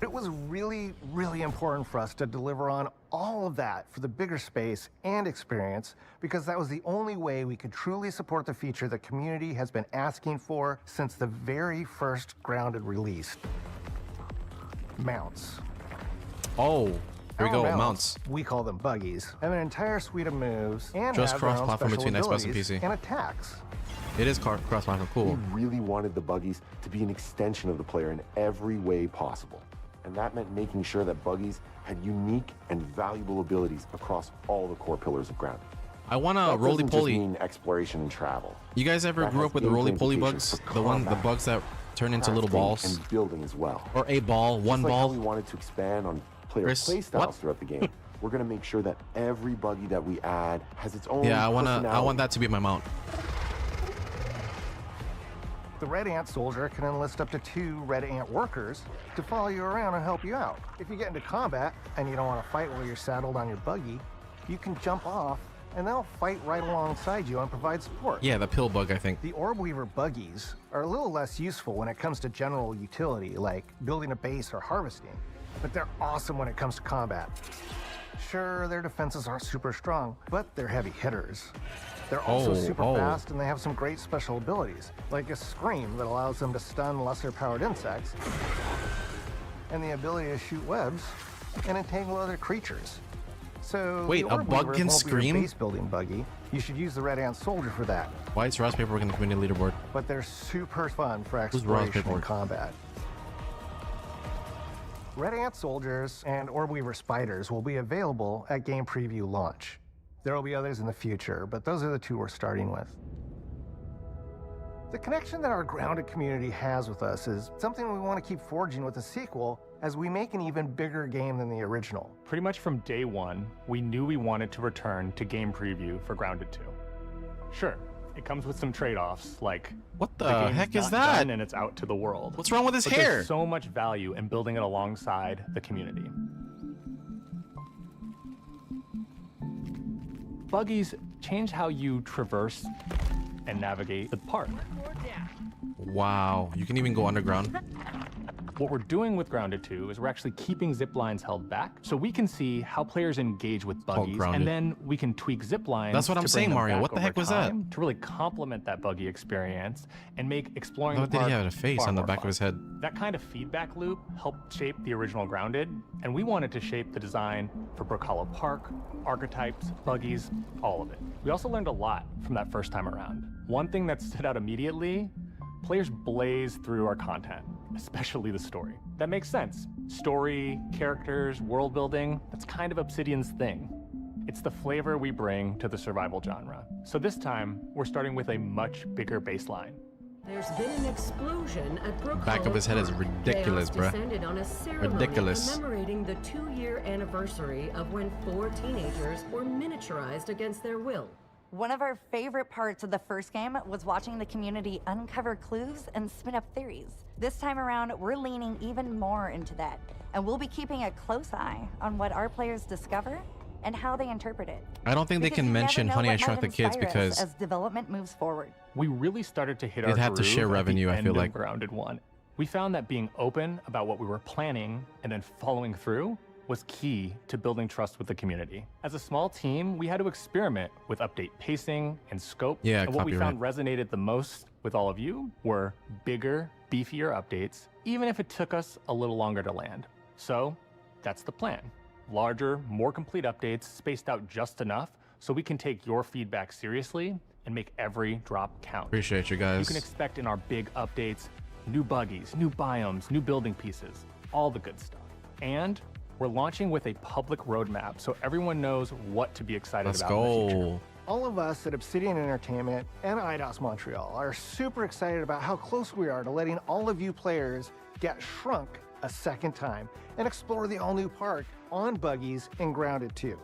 It was really, really important for us to deliver on all of that for the bigger space and experience, because that was the only way we could truly support the feature the community has been asking for since the very first Grounded release. Mounts. Oh, here we Our go, mounts. We call them buggies. Have an entire suite of moves and Just have their own cross-platform special between Xbox and abilities PC. and attacks. It is cross-platform, cool. We really wanted the buggies to be an extension of the player in every way possible. And that meant making sure that buggies had unique and valuable abilities across all the core pillars of Grounded. I want a That doesn't just roly-poly. mean exploration and travel. You guys ever That grew has up with the gameplay roly-poly implications bugs? for The combat, bugs that turn into little crafting, balls? and building as well. Or a ball, one Just like ball? how we wanted to expand on player Chris, play styles what? throughout the game. We're going to make sure that every buggy that we add has its own Yeah, I want personality. that to be my mount. The Red Ant Soldier can enlist up to 2 Red Ant workers to follow you around and help you out. If you get into combat and you don't want to fight while you're saddled on your buggy, you can jump off and they'll fight right alongside you and provide support. Yeah, the pill bug, I think. The Orb Weaver buggies are a little less useful when it comes to general utility, like building a base or harvesting, but they're awesome when it comes to combat. Sure, their defenses aren't super strong, but they're heavy hitters. They're also super fast, and they have some great special abilities, like a scream that allows them to stun lesser-powered insects, and the ability to shoot webs and entangle other creatures. So Wait, the a Orb bug Weaver can won't be your scream? base-building buggy. You should use the Red Ant Soldier for that. Why is Ross Paperwork in the community leaderboard? But they're super fun for Who's Ross exploration and Paperwork? combat. Red Ant Soldiers and Orb Weaver Spiders will be available at game preview launch. There will be others in the future, but those are the 2 we're starting with. The connection that our Grounded community has with us is something we want to keep forging with the sequel as we make an even bigger game than the original. Pretty much from day one, we knew we wanted to return to game preview for Grounded 2. Sure, it comes with some trade-offs, like what the game's heck is not that? done and it's out to the world. What's wrong with his But hair? There's so much value in building it alongside the community. Buggies change how you traverse and navigate the park. Wow, you can even go underground. What we're doing with Grounded 2 is we're actually keeping zip lines held back so we can see how players engage with buggies, Grounded. and then we can tweak zip lines. That's what I'm to bring saying, them Mario. back What the over heck was that? time to really complement that buggy experience and make exploring What the did park he have a face far on the more back fun. of his head? That kind of feedback loop helped shape the original Grounded, and we wanted to shape the design for Brook Hollow Park, archetypes, buggies, all of it. We also learned a lot from that first time around. One thing that stood out immediately, players blaze through our content, especially the story. That makes sense. Story, characters, world building, that's kind of Obsidian's thing. It's the flavor we bring to the survival genre. So this time, we're starting with a much bigger baseline. There's been an explosion at Brook Back of his head is Hollow Park. ridiculous, Chaos bruh. descended on a ceremony Ridiculous. commemorating the 2-year anniversary of when 4 teenagers were miniaturized against their will. One of our favorite parts of the first game was watching the community uncover clues and spin up theories. This time around, we're leaning even more into that, and we'll be keeping a close eye on what our players discover and how they interpret it. I don't think they Because can you never mention know Honey, what I Shrunk the might Kids inspire us because as development moves forward. We really started to hit They'd our have to groove share at the revenue, I end feel of like. Grounded 1. We found that being open about what we were planning and then following through was key to building trust with the community. As a small team, we had to experiment with update pacing and scope. Yeah, and what we copyright. found resonated the most with all of you were bigger, beefier updates, even if it took us a little longer to land. So that's the plan. Larger, more complete updates spaced out just enough so we can take your feedback seriously and make every drop count. Appreciate you guys. You can expect in our big updates, new buggies, new biomes, new building pieces, all the good stuff. And we're launching with a public roadmap so everyone knows what to be excited Let's about in the future. go. All of us at Obsidian Entertainment and IDOS Montreal are super excited about how close we are to letting all of you players get shrunk a second time and explore the all-new park on buggies in Grounded 2.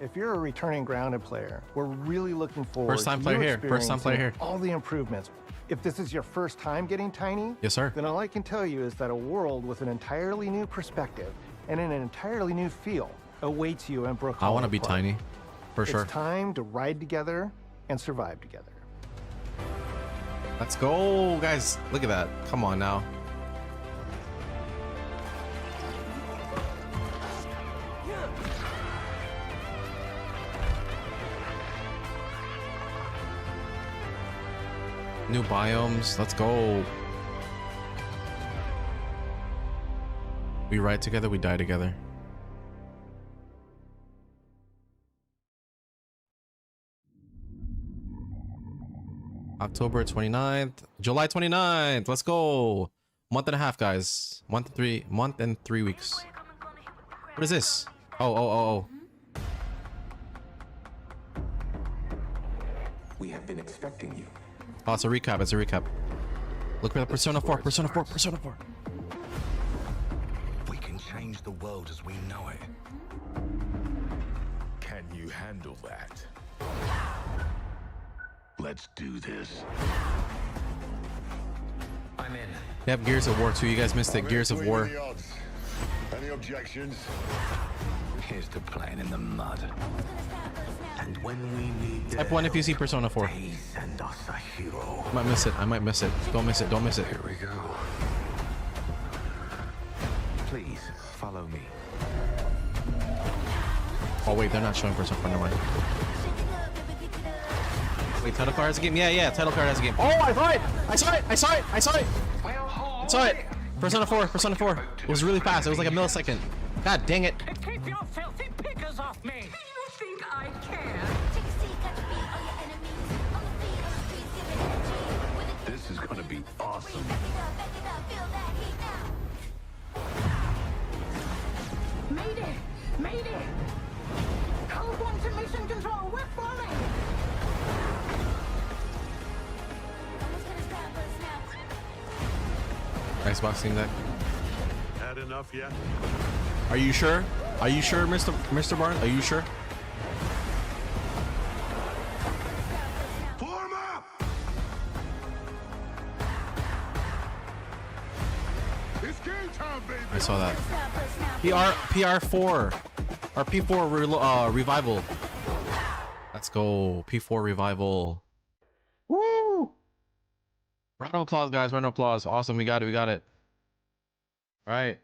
If you're a returning Grounded player, we're really looking forward First time to player you here. First time player experiencing here. all the improvements. If this is your first time getting Tiny, Yes, sir. then all I can tell you is that a world with an entirely new perspective and an entirely new feel awaits you in Brook I Hollow want to be Park. tiny, for sure. It's time to ride together and survive together. Let's go, guys. Look at that. Come on now. New biomes. Let's go. We ride together, we die together. October 29th. July 29th. Let's go. Month and a half, guys. Month and 3 weeks. What is this? Oh. We have been expecting you. Oh, it's a recap. It's a recap. Look for the Persona 4. Persona 4. Persona 4. We can change the world as we know it. Can you handle that? Let's do this. I'm in. They have Gears of War 2. You guys missed it. Gears of War. Any objections? Here's to playing in the mud. And when we need Type 1 if you see Persona 4. send us a hero. I might miss it. I might miss it. Don't miss it. Don't miss it. Here we go. Please follow me. Oh wait, they're not showing Persona 4. Never mind. Wait, title card has a game? Yeah, title card has a game. Oh, I saw it! Persona 4. It was really fast. It was like a millisecond. God dang it. Keep your filthy pickers off me! You think I care? This is gonna be awesome. Mayday! Code 1 to mission control, we're falling! Xbox Steam Deck. Had enough yet? Are you sure? Are you sure, Mr. Barnes? Are you sure? Form up! It's game time, baby! I saw that. PR4 or P4 revival. Let's go. P4 revival. Woo! Round of applause, guys. Round of applause. Awesome. We got it. All right.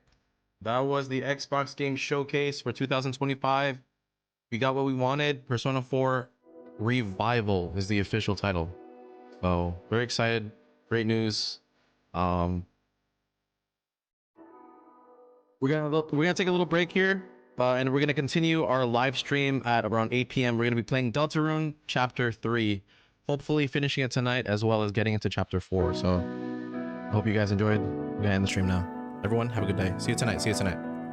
That was the Xbox Game Showcase for 2025. We got what we wanted. Persona 4 Revival is the official title. So very excited. Great news. We're gonna take a little break here, and we're gonna continue our live stream at around 8 p.m. We're gonna be playing Deltarune Chapter 3. Hopefully finishing it tonight, as well as getting into Chapter 4. So I hope you guys enjoyed. We're gonna end the stream now. Everyone, have a good day. See you tonight.